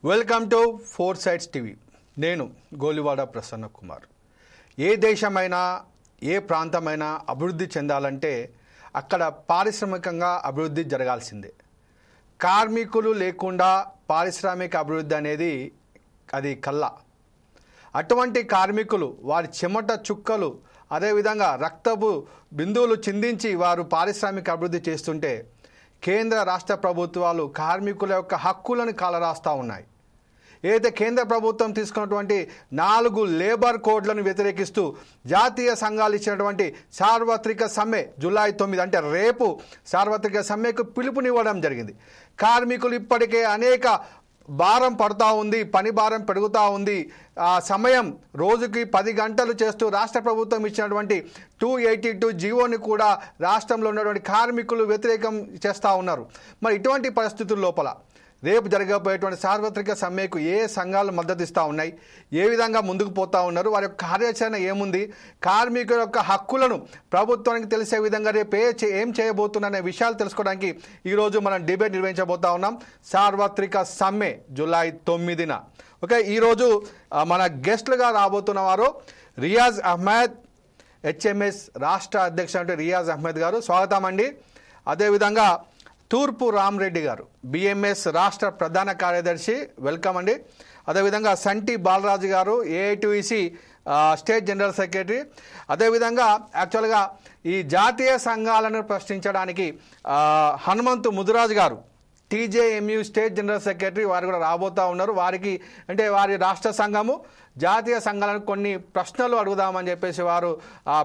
Welcome to four sides TV. నేను గోలివాడ ప్రసన్న కుమార్. ఏ దేశమైనా ఏ ప్రాంతమైనా అభివృద్ధి చెందాలంటే అక్కడ పారిశ్రామికంగా అభివృద్ధి జరగాల్సిందే. కార్మికులు లేకుండా పారిశ్రామిక అభివృద్ధి అనేది అది కల్లా. అటువంటి కార్మికులు వారి చెమట చుక్కలు అదేవిధంగా రక్తపు బిందువులు చిందించి వారు పారిశ్రామిక అభివృద్ధి చేస్తుంటే కేంద్ర రాష్ట్ర ప్రభుత్వాలు కార్మికుల యొక్క హక్కులను కాలరాస్తూ ఉన్నాయి. ఏదైతే కేంద్ర ప్రభుత్వం తీసుకున్నటువంటి 4 లేబర్ కోడ్లను వ్యతిరేకిస్తూ జాతీయ సంఘాలు ఇచ్చినటువంటి సార్వత్రిక సమ్మె జూలై 9 అంటే రేపు సార్వత్రిక సమ్మెకు పిలుపునివ్వడం జరిగింది. కార్మికులు ఇప్పటికే అనేక భారం పడుతూ ఉంది, పని భారం పెరుగుతూ ఉంది. ఆ సమయం రోజుకి 10 గంటలు చేస్తూ రాష్ట్ర ప్రభుత్వం ఇచ్చినటువంటి 282 జీవోని కూడా రాష్ట్రంలో ఉన్నటువంటి కార్మికులు వ్యతిరేకం చేస్తూ ఉన్నారు. మరి ఇటువంటి పరిస్థితుల లోపల రేపు జరగబోయేటువంటి సార్వత్రిక సమ్మెకు ఏ సంఘాలు మద్దతు ఇస్తూ ఉన్నాయి, ఏ విధంగా ముందుకు పోతూ ఉన్నారు, వారి యొక్క కార్యాచరణ ఏముంది, కార్మికుల యొక్క హక్కులను ప్రభుత్వానికి తెలిసే విధంగా రేపు ఏం చేయబోతున్నారనే విషయాలు తెలుసుకోవడానికి ఈరోజు మనం డిబేట్ నిర్వహించబోతా ఉన్నాం. సార్వత్రిక సమ్మె జూలై 9న. ఓకే, ఈరోజు మన గెస్ట్లుగా రాబోతున్న వారు రియాజ్ అహ్మద్, హెచ్ఎంఎస్ రాష్ట్ర అధ్యక్షుడు రియాజ్ అహ్మద్ గారు, స్వాగతం అండి. అదేవిధంగా తూర్పు రామరెడ్డి గారు, బిఎంఎస్ రాష్ట్ర ప్రధాన కార్యదర్శి, వెల్కమ్ అండి. అదేవిధంగా సంటి బాలరాజు గారు, ఏఐటిసి స్టేట్ జనరల్ సెక్రటరీ. అదేవిధంగా యాక్చువల్గా ఈ జాతీయ సంఘాలను ప్రశ్నించడానికి హనుమంతు ముదిరాజు గారు, టీజేఎంయు స్టేట్ జనరల్ సెక్రటరీ, వారు కూడా రాబోతూ ఉన్నారు. వారికి అంటే వారి రాష్ట్ర సంఘము జాతీయ సంఘాలను కొన్ని ప్రశ్నలు అడుగుదామని చెప్పేసి వారు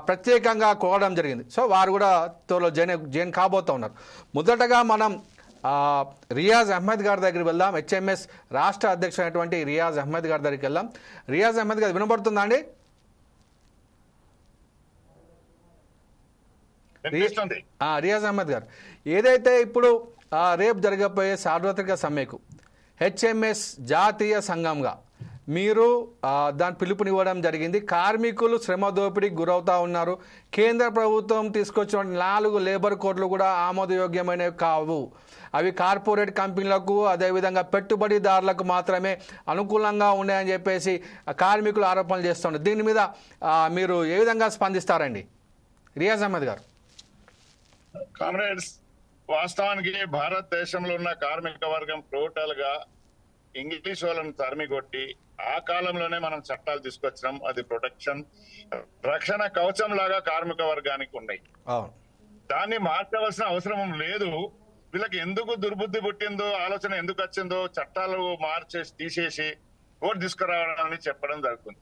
ప్రత్యేకంగా కోరడం జరిగింది. సో వారు కూడా త్వరలో జాయిన్ కాబోతూ ఉన్నారు. మొదటగా మనం రియాజ్ అహ్మద్ గారి దగ్గరికి వెళ్దాం. హెచ్ఎంఎస్ రాష్ట్ర అధ్యక్షుడైనటువంటి రియాజ్ అహ్మద్ గారి దగ్గరికి వెళ్దాం. రియాజ్ అహ్మద్ గారు వినబడుతుందా అండి? రియాజ్ అహ్మద్ గారు, ఏదైతే ఇప్పుడు రేపు జరగబోయే సార్వత్రిక సమ్మెకు హెచ్ఎంఎస్ జాతీయ సంఘంగా మీరు దాని పిలుపునివ్వడం జరిగింది. కార్మికులు శ్రమ దోపిడీకి గురవుతూ ఉన్నారు. కేంద్ర ప్రభుత్వం తీసుకొచ్చిన 4 లేబర్ కోడ్లు కూడా ఆమోదయోగ్యమైనవి కావు. అవి కార్పొరేట్ కంపెనీలకు అదేవిధంగా పెట్టుబడిదారులకు మాత్రమే అనుకూలంగా ఉన్నాయని చెప్పేసి కార్మికులు ఆరోపణలు చేస్తున్నారు. దీని మీద మీరు ఏ విధంగా స్పందిస్తారండి రియాజ్ అహ్మద్ గారు? కామ్రేడ్స్, వాస్తవానికి భారతదేశంలో ఉన్న కార్మిక వర్గం టోటల్ గా ఇంగ్లీష్ వాళ్ళని తరిమి కొట్టి ఆ కాలంలోనే మనం చట్టాలు తీసుకొచ్చినాం. అది ప్రొటెక్షన్, రక్షణ కవచం లాగా కార్మిక వర్గానికి ఉన్నాయి. దాన్ని మార్చవలసిన అవసరం లేదు. వీళ్ళకి ఎందుకు దుర్బుద్ధి పుట్టిందో, ఆలోచన ఎందుకు వచ్చిందో చట్టాలు మార్చేసి తీసేసి కోర్టు తీసుకురావడాన్ని చెప్పడం జరుగుతుంది.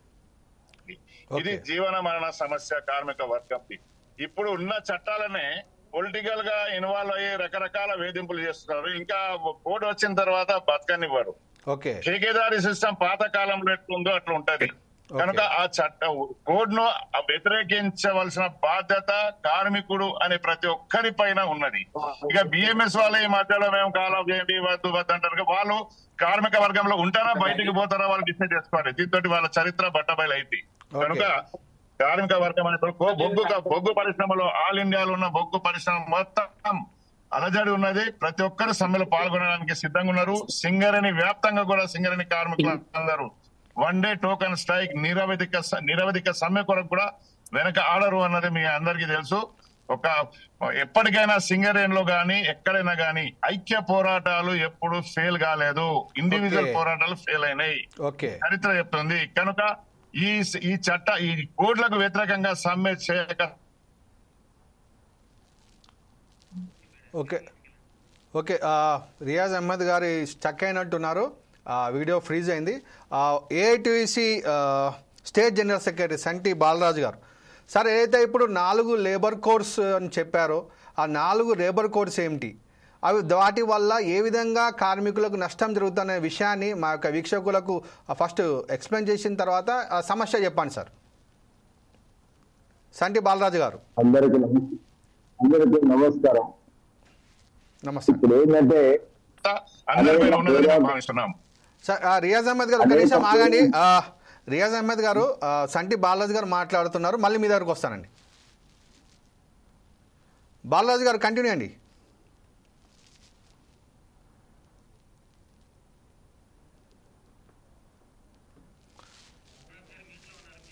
ఇది జీవన మరణ సమస్య కార్మిక వర్గంకి. ఇప్పుడు ఉన్న చట్టాలనే పొలిటికల్ గా ఇన్వాల్వ్ అయ్యి రకరకాల వేధింపులు చేస్తున్నారు. ఇంకా కోడ్ వచ్చిన తర్వాత బతకనివ్వరు. ఠేకేదారీ సిస్టమ్ పాత కాలంలో ఎట్లుందో అట్లా ఉంటది. కనుక ఆ చట్టం కోడ్ ను వ్యతిరేకించవలసిన బాధ్యత కార్మికుడు అనే ప్రతి ఒక్కరి పైన ఉన్నది. ఇక బిఎంఎస్ వాళ్ళు ఈ మధ్యలో మేము కాలం చేయండి వద్దు వద్దు అంటారు. వాళ్ళు కార్మిక వర్గంలో ఉంటారా బయటికి పోతారా వాళ్ళు డిసైడ్ చేసుకోవాలి. దీంతో వాళ్ళ చరిత్ర బట్టబయలు అయింది. కనుక కార్మిక వర్గం అనే బొగ్గు పరిశ్రమలో ఆల్ ఇండియాలో ఉన్న బొగ్గు పరిశ్రమ మొత్తం అలజడి ఉన్నది. ప్రతి ఒక్కరు సమ్మెలో పాల్గొనడానికి సిద్ధంగా ఉన్నారు. సింగరేణి వ్యాప్తంగా కూడా సింగరేణి కార్మికులు అందరూ 1 డే టోకన్ స్ట్రైక్ నిరవధిక సమ్మె కొరకు కూడా వెనక ఆడరు అన్నది మీ అందరికీ తెలుసు. ఎప్పటికైనా సింగరేణిలో గానీ ఎక్కడైనా గానీ ఐక్య పోరాటాలు ఎప్పుడు ఫెయిల్ కాలేదు. ఇండివిజువల్ పోరాటాలు ఫెయిల్ అయినాయి, చరిత్ర చెప్తుంది. కనుక ఈ కోడ్లకు వ్యతిరేకంగా సమ్మె చేయక ఓకే రియాజ్ అహ్మద్ గారు స్టక్ అయినట్టున్నారు, వీడియో ఫ్రీజ్ అయింది. AITC state general secretary Santi Balaraju గారు, సార్ ఏదైతే ఇప్పుడు 4 లేబర్ కోడ్స్ అని చెప్పారో ఆ 4 లేబర్ కోడ్స్ ఏమిటి, అవి వాటి వల్ల ఏ విధంగా కార్మికులకు నష్టం జరుగుతున్న విషయాన్ని మా యొక్క వీక్షకులకు ఫస్ట్ ఎక్స్ప్లెయిన్ చేసిన తర్వాత సమస్య చెప్పండి సార్. సంటి బాలరాజు గారు. అందరికీ నమస్కారం. నమస్తే. ఇప్పుడు ఏంటంటే సార్ రియాజ్ అహ్మద్ గారు ఒక నిమిషం ఆగండి. రియాజ్ అహ్మద్ గారు, సంటి బాలరాజు గారు మాట్లాడుతున్నారు, మళ్ళీ మీ దగ్గరకు వస్తానండి. బాలరాజు గారు కంటిన్యూ అండి.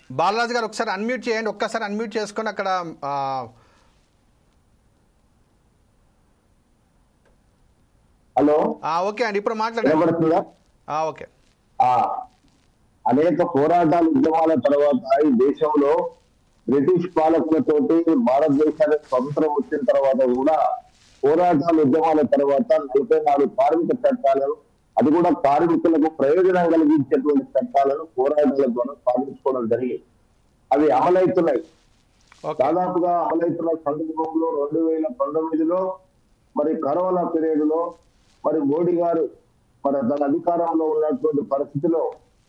బాలరాజు గారు ఒకసారి అన్మ్యూట్ చేయండి, ఒక్కసారి అన్మ్యూట్ చేసుకొని అక్కడ హలో, ఓకే అండి, ఇప్పుడు మాట్లాడండి. వినపడుతుందా? ఓకే. ఆ, అనేక పోరాటాలు ఉద్యమాల తర్వాత ఈ దేశంలో బ్రిటిష్ పాలకులతోటి భారతదేశానికి స్వతంత్రం వచ్చిన తర్వాత కూడా పోరాటాలు ఉద్యమాల తర్వాత 44 కార్మిక చట్టాలను, అది కూడా కార్మికులకు ప్రయోజనం కలిగించేటువంటి చట్టాలను పోరాటాల ద్వారా సాధించుకోవడం జరిగింది. అవి అమలవుతున్నాయి. ఓకే. దాదాపుగా అమలవుతున్న సందర్భంలో 2019లో మరి కరోనా పీరియడ్ లో మరి మోడీ గారు మరి తన అధికారంలో ఉన్నటువంటి పరిస్థితిలో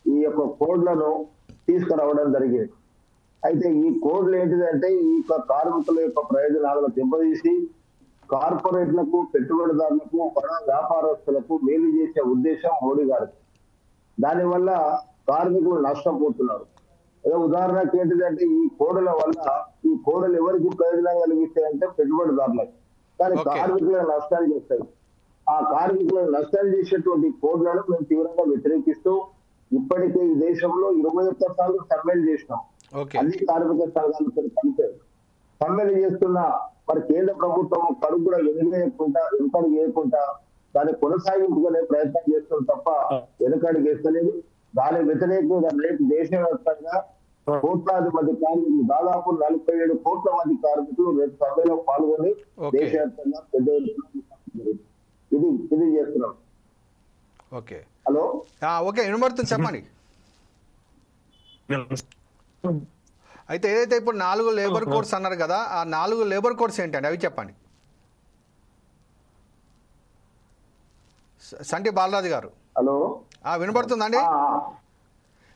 ఈ యొక్క కోడ్లను తీసుకురావడం జరిగింది. అయితే ఈ కోడ్లు ఏంటిదంటే ఈ యొక్క కార్మికుల యొక్క ప్రయోజనాలను దెబ్బతీసి కార్పొరేట్లకు, పెట్టుబడిదారులకు, బడా వ్యాపారస్తులకు మేలు చేసే ఉద్దేశం మోడీ గారికి. దానివల్ల కార్మికులు నష్టపోతున్నారు. ఏదో ఉదాహరణకి ఏంటిదంటే ఈ కోడల వల్ల ఈ కోడలు ఎవరికి ప్రయోజనం కలిగిస్తాయంటే పెట్టుబడిదారులకు, కానీ Okay. కార్మికులకు నష్టాలు చేస్తాయి. ఆ కార్మికులకు నష్టాలు చేసేటువంటి కోడ్లను మేము తీవ్రంగా వ్యతిరేకిస్తూ ఇప్పటికే ఈ దేశంలో 21 సార్లు సమ్మెలు చేసినాం. ఓకే. అన్ని కార్మిక సంఘాలు కలిపారు. సమ్మెలు చేస్తున్న మరి కేంద్ర ప్రభుత్వం కడుగు కూడా వెనుకడుగు వేయకుండా దాన్ని కొనసాగించుకునే ప్రయత్నం చేస్తుంది తప్ప వెనుకడుగు వేస్తలేదు. దాని వ్యతిరేకంగా రేపు దేశవ్యాప్తంగా కోట్లాది మంది కార్మికులు, దాదాపు 47 కోట్ల మంది కార్మికులు రేపు సమ్మెలో పాల్గొని Okay. దేశవ్యాప్తంగా పెద్ద ఎత్తున ఇది చేస్తున్నాం. ఓకే. హలో, ఓకే, వినబడుతుంది, చెప్పండి. అయితే ఏదైతే ఇప్పుడు 4 లేబర్ కోడ్స్ అన్నారు కదా, ఆ 4 లేబర్ కోడ్స్ ఏంటండి, అవి చెప్పండి. సంటి బాలరాజు గారు హలో, వినబడుతుందండి?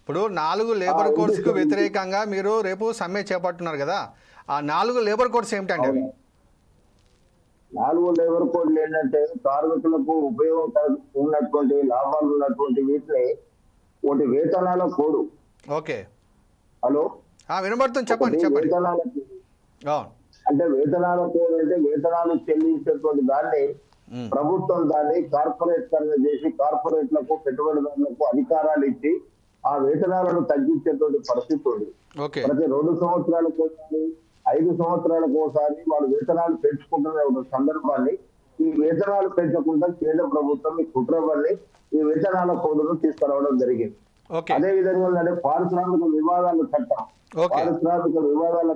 ఇప్పుడు 4 లేబర్ కోడ్స్ కు వ్యతిరేకంగా మీరు రేపు సమ్మె చేపట్టున్నారు కదా, ఆ 4 లేబర్ కోడ్స్ ఏమిటండి అవి? 4 లేబర్ కోడ్లు ఏంటంటే కార్మికులకు ఉపయోగం ఉన్నటువంటి లాభాలు ఉన్నటువంటి వీటిని ఒకటి వేతనాల కోడ్. ఓకే. హలో, వినబడుతుంది, చెప్పండి ఒకటి చెప్పండి. వేతనాలకు అవును. అంటే వేతనాల కోడ్ అంటే వేతనాలు చెల్లించేటువంటి దాన్ని ప్రభుత్వం దాన్ని కార్పొరేట్కరణ చేసి కార్పొరేట్లకు, పెట్టుబడిదారులకు అధికారాలు ఇచ్చి ఆ వేతనాలను తగ్గించేటువంటి పరిస్థితి ఉంది. ఓకే. ప్రతి 2 సంవత్సరాలకు ఒకసారి, 5 సంవత్సరాలకు ఒకసారి వాళ్ళు వేతనాలు పెంచుకుంటున్న ఒక సందర్భాన్ని ఈ వేతనాలు పెంచకుండా కేంద్ర ప్రభుత్వం ఈ కుట్రవల్లి ఈ వేతనాల కోడ్ను తీసుకురావడం జరిగింది. ఓకే. అదే విధంగా అంటే పారిశ్రామిక వివాదాల చట్టం, ఓకే. పారిశ్రామిక వివాదాల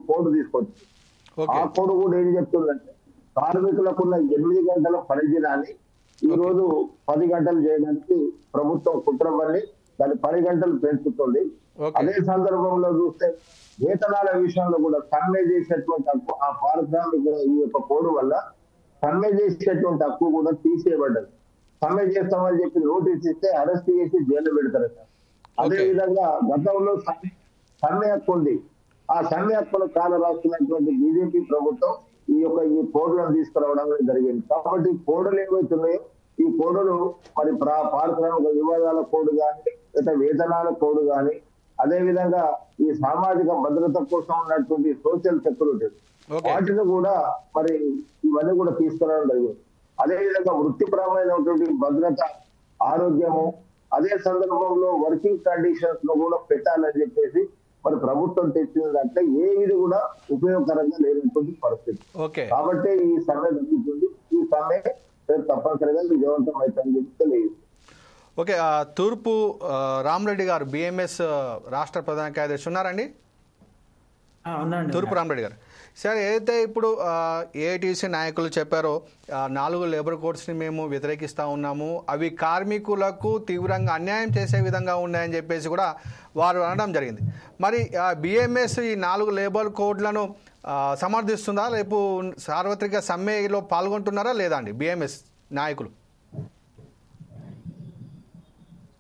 కోడ్ తీసుకొచ్చి ఆ ఓకే. కోడ్ కూడా ఏం చెప్తుందంటే కార్మికులకున్న 8 గంటల పనిదినాన్ని ఈ రోజు 10 గంటలు చేయడానికి ప్రభుత్వం కుట్రవల్లి దాన్ని 10 గంటలు పెంచుతుంది. ఓకే. అదే సందర్భంలో చూస్తే వేతనాల విషయంలో కూడా సమ్మె చేసేటువంటి హక్కు ఆ పారిశ్రామిక ఈ యొక్క కోడ్ వల్ల సమ్మె చేసేటువంటి హక్కు కూడా తీసేయబడ్డది. సమ్మె చేస్తామని చెప్పి నోటీస్ ఇస్తే అరెస్ట్ చేసి జైలు పెడతారు. అదే Okay. విధంగా గతంలో సమ్మె హక్కు ఉంది. ఆ సమ్మె హక్కును కాల రాస్తున్నటువంటి బీజేపీ ప్రభుత్వం ఈ కోడ్లను తీసుకురావడం జరిగింది. కాబట్టి ఈ కోడ్లు ఏవైతున్నాయో ఈ కోడ్లు మరి పారిశ్రామిక వివాదాల కోడ్ కానీ, లేదా వేతనాల కోడ్ కానీ, అదే విధంగా ఈ సామాజిక భద్రత కోసం ఉన్నటువంటి సోషల్ సెక్యూరిటీ ఓకే. వాటిని కూడా మరి ఇవన్నీ కూడా తీసుకురావడం జరిగింది. అదే విధంగా వృత్తిపరమైనటువంటి భద్రత, ఆరోగ్యము, అదే సందర్భంలో వర్కింగ్ కండిషన్స్ లో కూడా పెట్టాలని చెప్పేసి మరి ప్రభుత్వం తెచ్చిందంటే ఏది కూడా ఉపయోగకరంగా లేనటువంటి పరిస్థితి. ఓకే. కాబట్టి ఈ సమ్మె జరుగుతుంది. ఈ సమ్మె తప్పనిసరిగా విజయవంతం అవుతుందని చెప్పి తెలియదు. ఓకే. తూర్పు రామరెడ్డి గారు బిఎంఎస్ రాష్ట్ర ప్రధాన కార్యదర్శి ఉన్నారండి? తూర్పు రామరెడ్డి గారు, సార్ ఏదైతే ఇప్పుడు ఏఐటీసీ నాయకులు చెప్పారో 4 లేబర్ కోడ్స్ని మేము వ్యతిరేకిస్తూ ఉన్నాము, అవి కార్మికులకు తీవ్రంగా అన్యాయం చేసే విధంగా ఉన్నాయని చెప్పేసి కూడా వారు అనడం జరిగింది. మరి బిఎంఎస్ ఈ 4 లేబర్ కోడ్లను సమర్థిస్తుందా? రేపు సార్వత్రిక సమ్మెలో పాల్గొంటున్నారా లేదా అండి బిఎంఎస్ నాయకులు?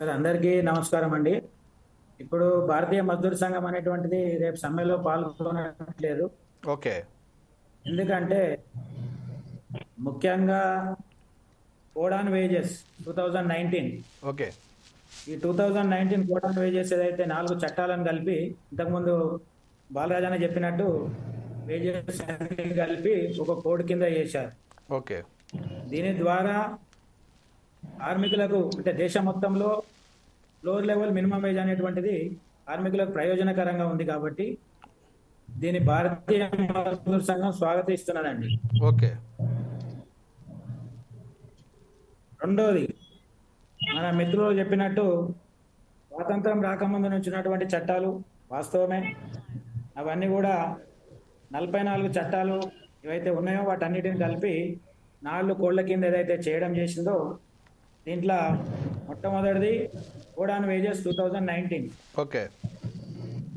సార్, అందరికీ నమస్కారం అండి. ఇప్పుడు భారతీయ మజ్దూర్ సంఘం అనేటువంటిది రేపు సమ్మెలో పాల్గొనట్లేదు. ఓకే. ఎందుకంటే ముఖ్యంగా కోడ్ ఆన్ వేజెస్ 2019, ఓకే. ఈ 2019 కోడ్ ఆన్ వేజెస్ ఏదైతే 4 చట్టాలను కలిపి ఇంతకుముందు బాలరాజన్న చెప్పినట్టు వేజెస్ కలిపి ఒక కోడ్ కింద చేశారు. ఓకే. దీని ద్వారా కార్మికులకు అంటే దేశం మొత్తంలో లోవర్ లెవెల్ మినిమం వేజ్ అనేటువంటిది కార్మికులకు ప్రయోజనకరంగా ఉంది కాబట్టి దీని భారతీయ మజ్దూర్ సంఘం స్వాగతిస్తున్నదండి. ఓకే. రెండోది, మన మిత్రులు చెప్పినట్టు స్వాతంత్రం రాకముందు నుంచి ఉన్నటువంటి చట్టాలు వాస్తవమే. అవన్నీ కూడా 44 చట్టాలు ఏవైతే ఉన్నాయో వాటన్నిటిని కలిపి 4 కోళ్ల కింద ఏదైతే చేయడం చేసిందో దీంట్లో మొట్టమొదటిది కోడ్ ఆన్ వేజెస్ 2019 ఓకే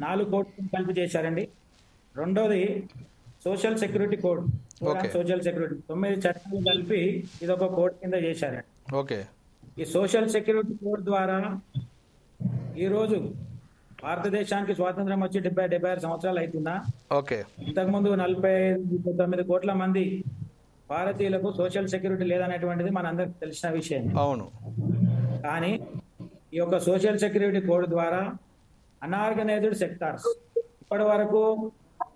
4 కోడ్లు కలిపి చేశారండి. రెండోది social security code, social security 9 చట్టాలు కలిపి ఇది ఒక కోడ్ కింద చేశారండి. ఓకే. ఈ సోషల్ సెక్యూరిటీ కోడ్ ద్వారా ఈరోజు భారతదేశానికి స్వాతంత్రం వచ్చి 76 సంవత్సరాలు అవుతుందా? ఓకే. ఇంతకుముందు 49 కోట్ల మంది భారతీయులకు సోషల్ సెక్యూరిటీ లేదనేటువంటిది మనందరికి తెలిసిన విషయం. అవును. కానీ ఈ యొక్క సోషల్ సెక్యూరిటీ కోడ్ ద్వారా అన్ఆర్గనైజ్డ్ సెక్టార్స్, ఇప్పటి వరకు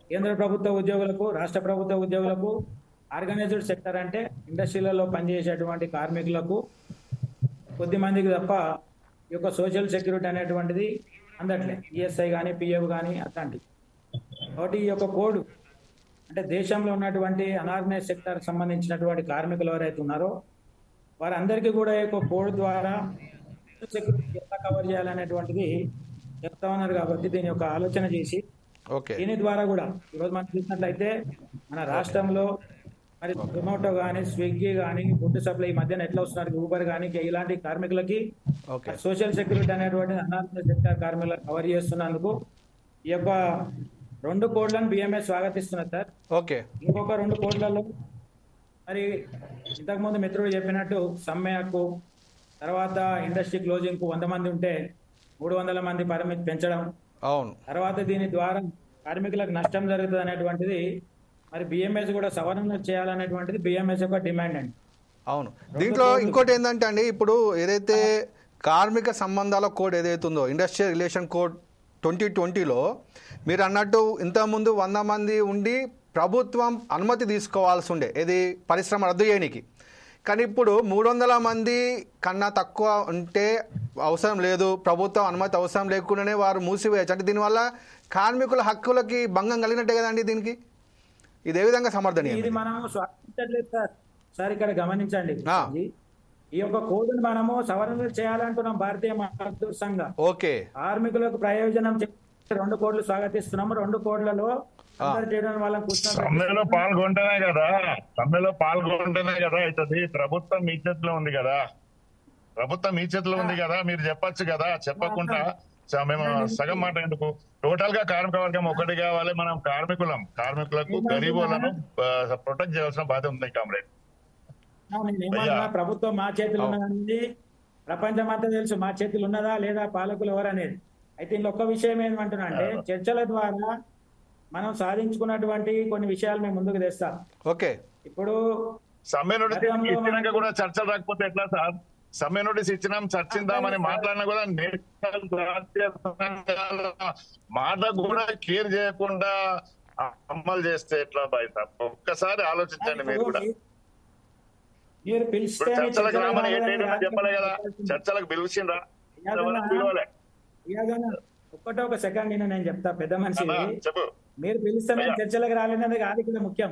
కేంద్ర ప్రభుత్వ ఉద్యోగులకు, రాష్ట్ర ప్రభుత్వ ఉద్యోగులకు, ఆర్గనైజ్డ్ సెక్టర్ అంటే ఇండస్ట్రీలలో పనిచేసేటువంటి కార్మికులకు కొద్ది మందికి తప్ప ఈ యొక్క సోషల్ సెక్యూరిటీ అనేటువంటిది అందట్లే. ఈఎస్ఐ కానీ, పిఎఫ్ కానీ అట్లాంటివి. కాబట్టి ఈ యొక్క కోడ్ అంటే దేశంలో ఉన్నటువంటి అనార్గనైజ్ సెక్టార్కి సంబంధించినటువంటి కార్మికులు ఎవరైతే ఉన్నారో వారందరికీ కూడా ఈ యొక్క కోడ్ ద్వారా సెక్యూరిటీ ఎలా కవర్ చేయాలనేటువంటిది చెప్తా ఉన్నారు. కాబట్టి దీని యొక్క ఆలోచన చేసి దీని ద్వారా కూడా ఈరోజు మనం చూసినట్లయితే మన రాష్ట్రంలో మరి జొమాటో కానీ, స్విగ్గీ కానీ, ఫుడ్ సప్లై ఈ మధ్యన ఎట్లా వస్తున్నారు, ఊబర్ కానీ, ఇలాంటి కార్మికులకి సోషల్ సెక్యూరిటీ అనేటువంటి అనార్గనైజ్డ్ సెక్టార్ కార్మికులను కవర్ చేస్తున్నందుకు ఈ యొక్క 2 కోడ్లను బిఎంఎస్ స్వాగతిస్తున్నారు సార్. ఓకే. ఇంకొక 2 కోడ్లలో మరి ఇంతకుముందు మిత్రుడు చెప్పినట్టు సమ్మె హక్కు, తర్వాత ఇండస్ట్రీ క్లోజింగ్ కు 100 మంది ఉంటే 300 మంది పరిమితి పెంచడం, అవును, తర్వాత దీని ద్వారా కార్మికులకు నష్టం జరుగుతుంది అనేటువంటిది మరి బిఎంఎస్ కూడా సవరణ చేయాలనేటువంటిది బిఎంఎస్ యొక్క డిమాండ్ అండి. అవును. దీంట్లో ఇంకోటి ఏంటంటే అండి, ఇప్పుడు ఏదైతే కార్మిక సంబంధాల కోడ్ ఏదైతే ఉందో ఇండస్ట్రియల్ రిలేషన్ కోడ్ 2020లో మీరు అన్నట్టు ఇంతకుముందు 100 మంది ఉండి ప్రభుత్వం అనుమతి తీసుకోవాల్సి ఉండే ఇది పరిశ్రమ రద్దు చేయడానికి. కానీ ఇప్పుడు 300 మంది కన్నా తక్కువ ఉంటే అవసరం లేదు, ప్రభుత్వం అనుమతి అవసరం లేకుండానే వారు మూసివేయచ్చు. అంటే దీనివల్ల కార్మికుల హక్కులకి భంగం కలిగినట్టే కదండి. దీనికి ఇది ఏ విధంగా సమర్థనీయం? ఇది మనము స్వాగతించట్లేదు సార్. సార్ ఇక్కడ గమనించండి, ఈ యొక్క కోడ్ని మనము సవరణ చేయాలంటున్నాం భారతీయ మజ్దూర్ సంఘం. ఓకే. కార్మికులకు ప్రయోజనం 2 కోడ్లు స్వాగతిస్తున్నాము. 2 కోడ్లలో సమ్మెలో పాల్గొంటేనే కదా అవుతుంది. ప్రభుత్వం మీ చేతిలో ఉంది కదా, మీరు చెప్పచ్చు కదా. చెప్పకుండా మేము సగం మాట ఎందుకు? టోటల్ గా కార్మిక వర్గం ఒకటి కావాలి. మనం కార్మికులకు గరీబులను ప్రొటెక్ట్ చేయాల్సిన బాధ్యత ఉంది కామ్రేడ్. ప్రభుత్వం మా చేతిలో ఉన్నది, ప్రపంచం అంతా తెలుసు మా చేతిలో ఉన్నదా లేదా పాలకులు ఎవరు అనేది. అయితే ఇంకొక విషయం ఏమంటున్నా అంటే చర్చల ద్వారా మనం సాధించుకున్నటువంటి కొన్ని విషయాలు మేము ముందుకు తెస్తాం. ఓకే. ఇప్పుడు సమ్మె నోటీస్ ఇచ్చినాక కూడా చర్చలు రాకపోతే ఎట్లా సార్? సమ్మె నోటీస్ ఇచ్చినాం, చర్చిందామని మాట్లాడినా కూడా మాట కూడా కేర్ చేయకుండా అమలు చేస్తే ఎట్లా బయట? ఒక్కసారి ఆలోచించండి మీరు కూడా. మీరు పిలిస్తే చర్చలకు రామని చెప్పలే కదా, చర్చలకు పిలిచిండ్రా? ఒక్కటే ఒక సెకండ్ నేను చెప్తా, పెద్ద మనిషి. చెప్పు. మీరు పిలిస్తే మేము చర్చలకు రాలేనది కాదు ఇక్కడ ముఖ్యం.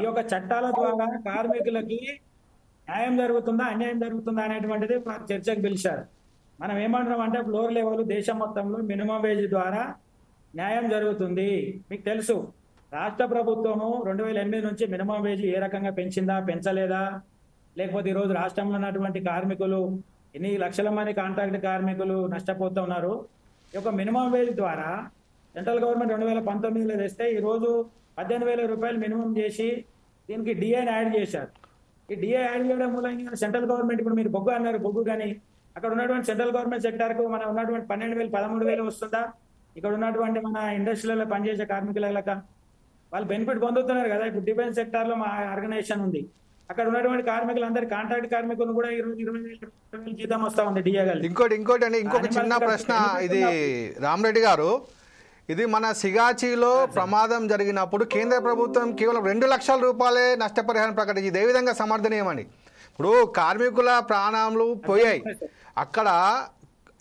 ఈ యొక్క చట్టాల ద్వారా కార్మికులకి న్యాయం జరుగుతుందా అన్యాయం జరుగుతుందా అనేటువంటిది చర్చకు పిలిచారు. మనం ఏమంటున్నాం అంటే ఫ్లోర్ లెవెల్ దేశం మొత్తంలో మినిమం వేజ్ ద్వారా న్యాయం జరుగుతుంది. మీకు తెలుసు రాష్ట్ర ప్రభుత్వము 2008 నుంచి మినిమం వేజ్ ఏ రకంగా పెంచిందా పెంచలేదా, లేకపోతే ఈరోజు రాష్ట్రంలో ఉన్నటువంటి కార్మికులు ఎన్ని లక్షల మంది కాంట్రాక్ట్ కార్మికులు నష్టపోతూ ఉన్నారు. ఈ యొక్క మినిమం వేజ్ ద్వారా సెంట్రల్ గవర్నమెంట్ 2019లో తెస్తే ఈరోజు 18,000 రూపాయలు మినిమం చేసి దీనికి డిఏని యాడ్ చేశారు. ఈ డిఏ యాడ్ చేయడం మూలంగా సెంట్రల్ గవర్నమెంట్, ఇప్పుడు మీరు బొగ్గు అన్నారు, బొగ్గు కానీ అక్కడ ఉన్నటువంటి సెంట్రల్ గవర్నమెంట్ సెక్టార్కు మనం ఉన్నటువంటి 12,000 13,000 వస్తుందా? ఇక్కడ ఉన్నటువంటి మన ఇండస్ట్రీలలో పనిచేసే కార్మికులక వాళ్ళు బెనిఫిట్ పొందుతున్నారు కదా. ఇప్పుడు డిఫెన్స్ సెక్టార్ లో మా ఆర్గనైజేషన్ ఉంది, అక్కడ ఉన్నటువంటి కార్మికులందరూ కాంట్రాక్ట్ కార్మికులు కూడా 20,000 జీతం వస్తా ఉంది డిఏ. ఇంకోటి అండి, ఇంకొక చిన్న ప్రశ్న. ఇది రామరెడ్డి గారు, ఇది మన సిగాచిలో ప్రమాదం జరిగినప్పుడు కేంద్ర ప్రభుత్వం కేవలం 2 లక్షల రూపాయలే నష్టపరిహారం ప్రకటించింది. ఇదే విధంగా సమర్థనీయమని. ఇప్పుడు కార్మికుల ప్రాణాలు పోయాయి, అక్కడ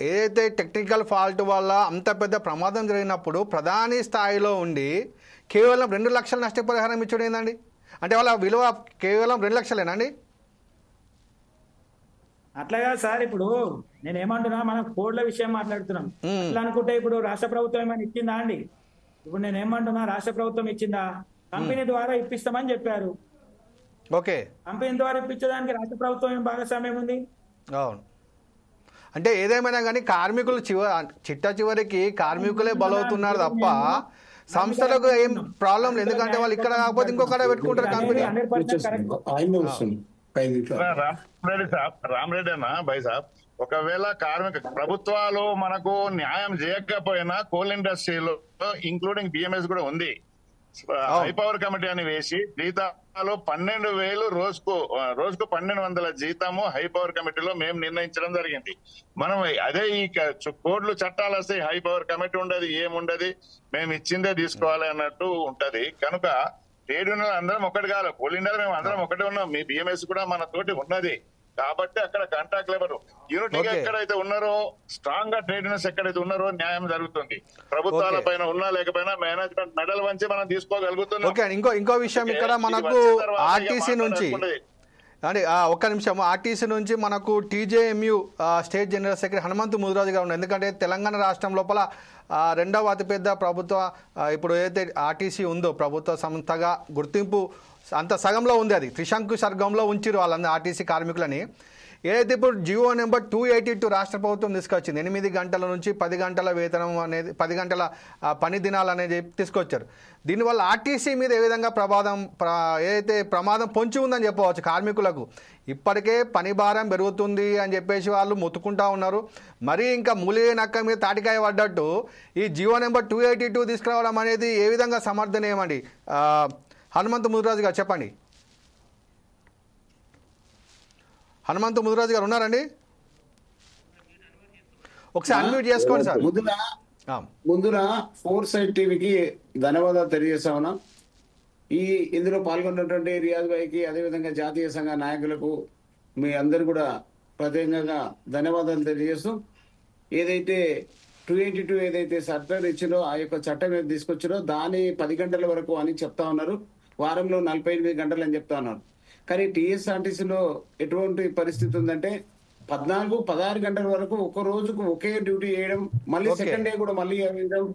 ఏదైతే టెక్నికల్ ఫాల్ట్ వల్ల అంత పెద్ద ప్రమాదం జరిగినప్పుడు ప్రధాని స్థాయిలో ఉండి కేవలం 2 లక్షల నష్టపరిహారం ఇచ్చడం ఏందండి? అంటే వాళ్ళ విలువ కేవలం 2 లక్షలేనండి? అట్లాగా సార్, ఇప్పుడు నేను ఏమంటున్నా, మనం కోడ్ల విషయం మాట్లాడుతున్నాం. అట్లా అనుకుంటే ఇప్పుడు రాష్ట్ర ప్రభుత్వం ఏమైనా ఇచ్చిందా అండి? ఇప్పుడు నేను ఏమంటున్నా, రాష్ట్ర ప్రభుత్వం ఇచ్చిందా? కంపెనీ ద్వారా ఇప్పిస్తామని చెప్పారు. ఓకే, కంపెనీ ద్వారా ఇప్పించడానికి రాష్ట్ర ప్రభుత్వం ఏం భాగస్వామ్యం ఉంది? అవును. అంటే ఏదేమైనా కానీ కార్మికులు చివరికి కార్మికులే బలవుతున్నారు తప్ప సంస్థలకు ఏం ప్రాబ్లం లేదు. ఎందుకంటే వాళ్ళు ఇక్కడ కాకపోతే ఇంకొకడ పెట్టుకుంటారు కంపెనీ. రామరెడ్డి అన్న భాయ్ సాబ్, ఒకవేళ ప్రభుత్వాలు మనకు న్యాయం చేయకపోయినా కోల్ ఇండస్ట్రీలో ఇంక్లూడింగ్ బిఎంఎస్ కూడా ఉంది, హై పవర్ కమిటీ అని వేసి జీతాలు 12,000 రోజుకు 1,200 జీతము హై పవర్ కమిటీలో మేము నిర్ణయించడం జరిగింది. మనం అదే ఈ కోడ్లు చట్టాలు వస్తాయి, హై పవర్ కమిటీ ఉండదు, ఏముండదు, మేము ఇచ్చిందే తీసుకోవాలి అన్నట్టు ఉంటది. కనుక ట్రేడ్ యూనియన్ అందరం ఒకటి కాదు, కోల్ ఇండియాలో మేము అందరం ఒకటి ఉన్నాం, మీ బిఎంఎస్ కూడా మన తోటి ఉన్నది. కాబట్టి అక్కడ కాంట్రాక్ట్ లేబర్ యూనిటీగా ఎక్కడైతే ఉన్నారో, స్ట్రాంగ్ గా ట్రేడ్ యూనియన్స్ ఎక్కడైతే ఉన్నారో న్యాయం జరుగుతుంది. ప్రభుత్వాల పైన ఉన్నా లేకపోయినా మేనేజ్మెంట్ మెడల్ వంచి మనం తీసుకోగలుగుతున్నాం. ఇంకో విషయం, ఇక్కడ మనకు ఆర్టీసీ నుంచి అంటే ఒక్క నిమిషం, ఆర్టీసీ నుంచి మనకు TJMU state general secretary Hanumanthu Mudiraju గారు ఉన్నారు. ఎందుకంటే తెలంగాణ రాష్ట్రం లోపల 2వ అతిపెద్ద ప్రభుత్వ ఇప్పుడు ఏదైతే ఆర్టీసీ ఉందో ప్రభుత్వ సంస్థగా గుర్తింపు అంత సగంలో ఉంది, అది త్రిశంకు సర్గంలో ఉంచిరు వాళ్ళందరూ ఆర్టీసీ కార్మికులని. ఏదైతే ఇప్పుడు జియో నెంబర్ 282 రాష్ట్ర ప్రభుత్వం తీసుకొచ్చింది, 8 గంటల నుంచి 10 గంటల వేతనం అనేది, 10 గంటల పని దినాలు అనేది తీసుకొచ్చారు. దీనివల్ల ఆర్టీసీ మీద ఏ విధంగా ఏదైతే ప్రమాదం పొంచి ఉందని చెప్పవచ్చు కార్మికులకు. ఇప్పటికే పని భారం పెరుగుతుంది అని చెప్పేసి వాళ్ళు మొత్తుకుంటా ఉన్నారు. మరీ ఇంకా మూలి నక్క మీద తాటికాయ పడ్డట్టు ఈ జియో నెంబర్ 282 తీసుకురావడం అనేది ఏ విధంగా సమర్థనీయమండి? హనుమంతు ముదిరాజు గారు చెప్పండి. హనుమంతు ముదిరాజు గారు ఉన్నారండి? ఒకసారి అన్మ్యూట్ చేసుకోండి సార్. ముందున ఫోర్ సైడ్ టీవీకి ధన్యవాదాలు తెలియజేస్తా. ఇందులో పాల్గొన్నటువంటి రియాజ్ భాయ్కి, అదేవిధంగా జాతీయ సంఘ నాయకులకు మీ అందరు కూడా ప్రత్యేకంగా ధన్యవాదాలు తెలియజేస్తూ, ఏదైతే 282 ఏదైతే సర్కార్ ఇచ్చిందో ఆ యొక్క చట్టం ఏది తీసుకొచ్చారో దాని 10 గంటల వరకు అని చెప్తా ఉన్నారు, వారంలో 48 గంటలు అని చెప్తా ఉన్నారు. కానీ టీఎస్ఆర్టీసీలో ఎటువంటి పరిస్థితి ఉందంటే 14-16 గంటల వరకు ఒక రోజుకు ఒకే డ్యూటీ చేయడం, మళ్ళీ సెకండ్ డే కూడా మళ్ళీ వేయడం.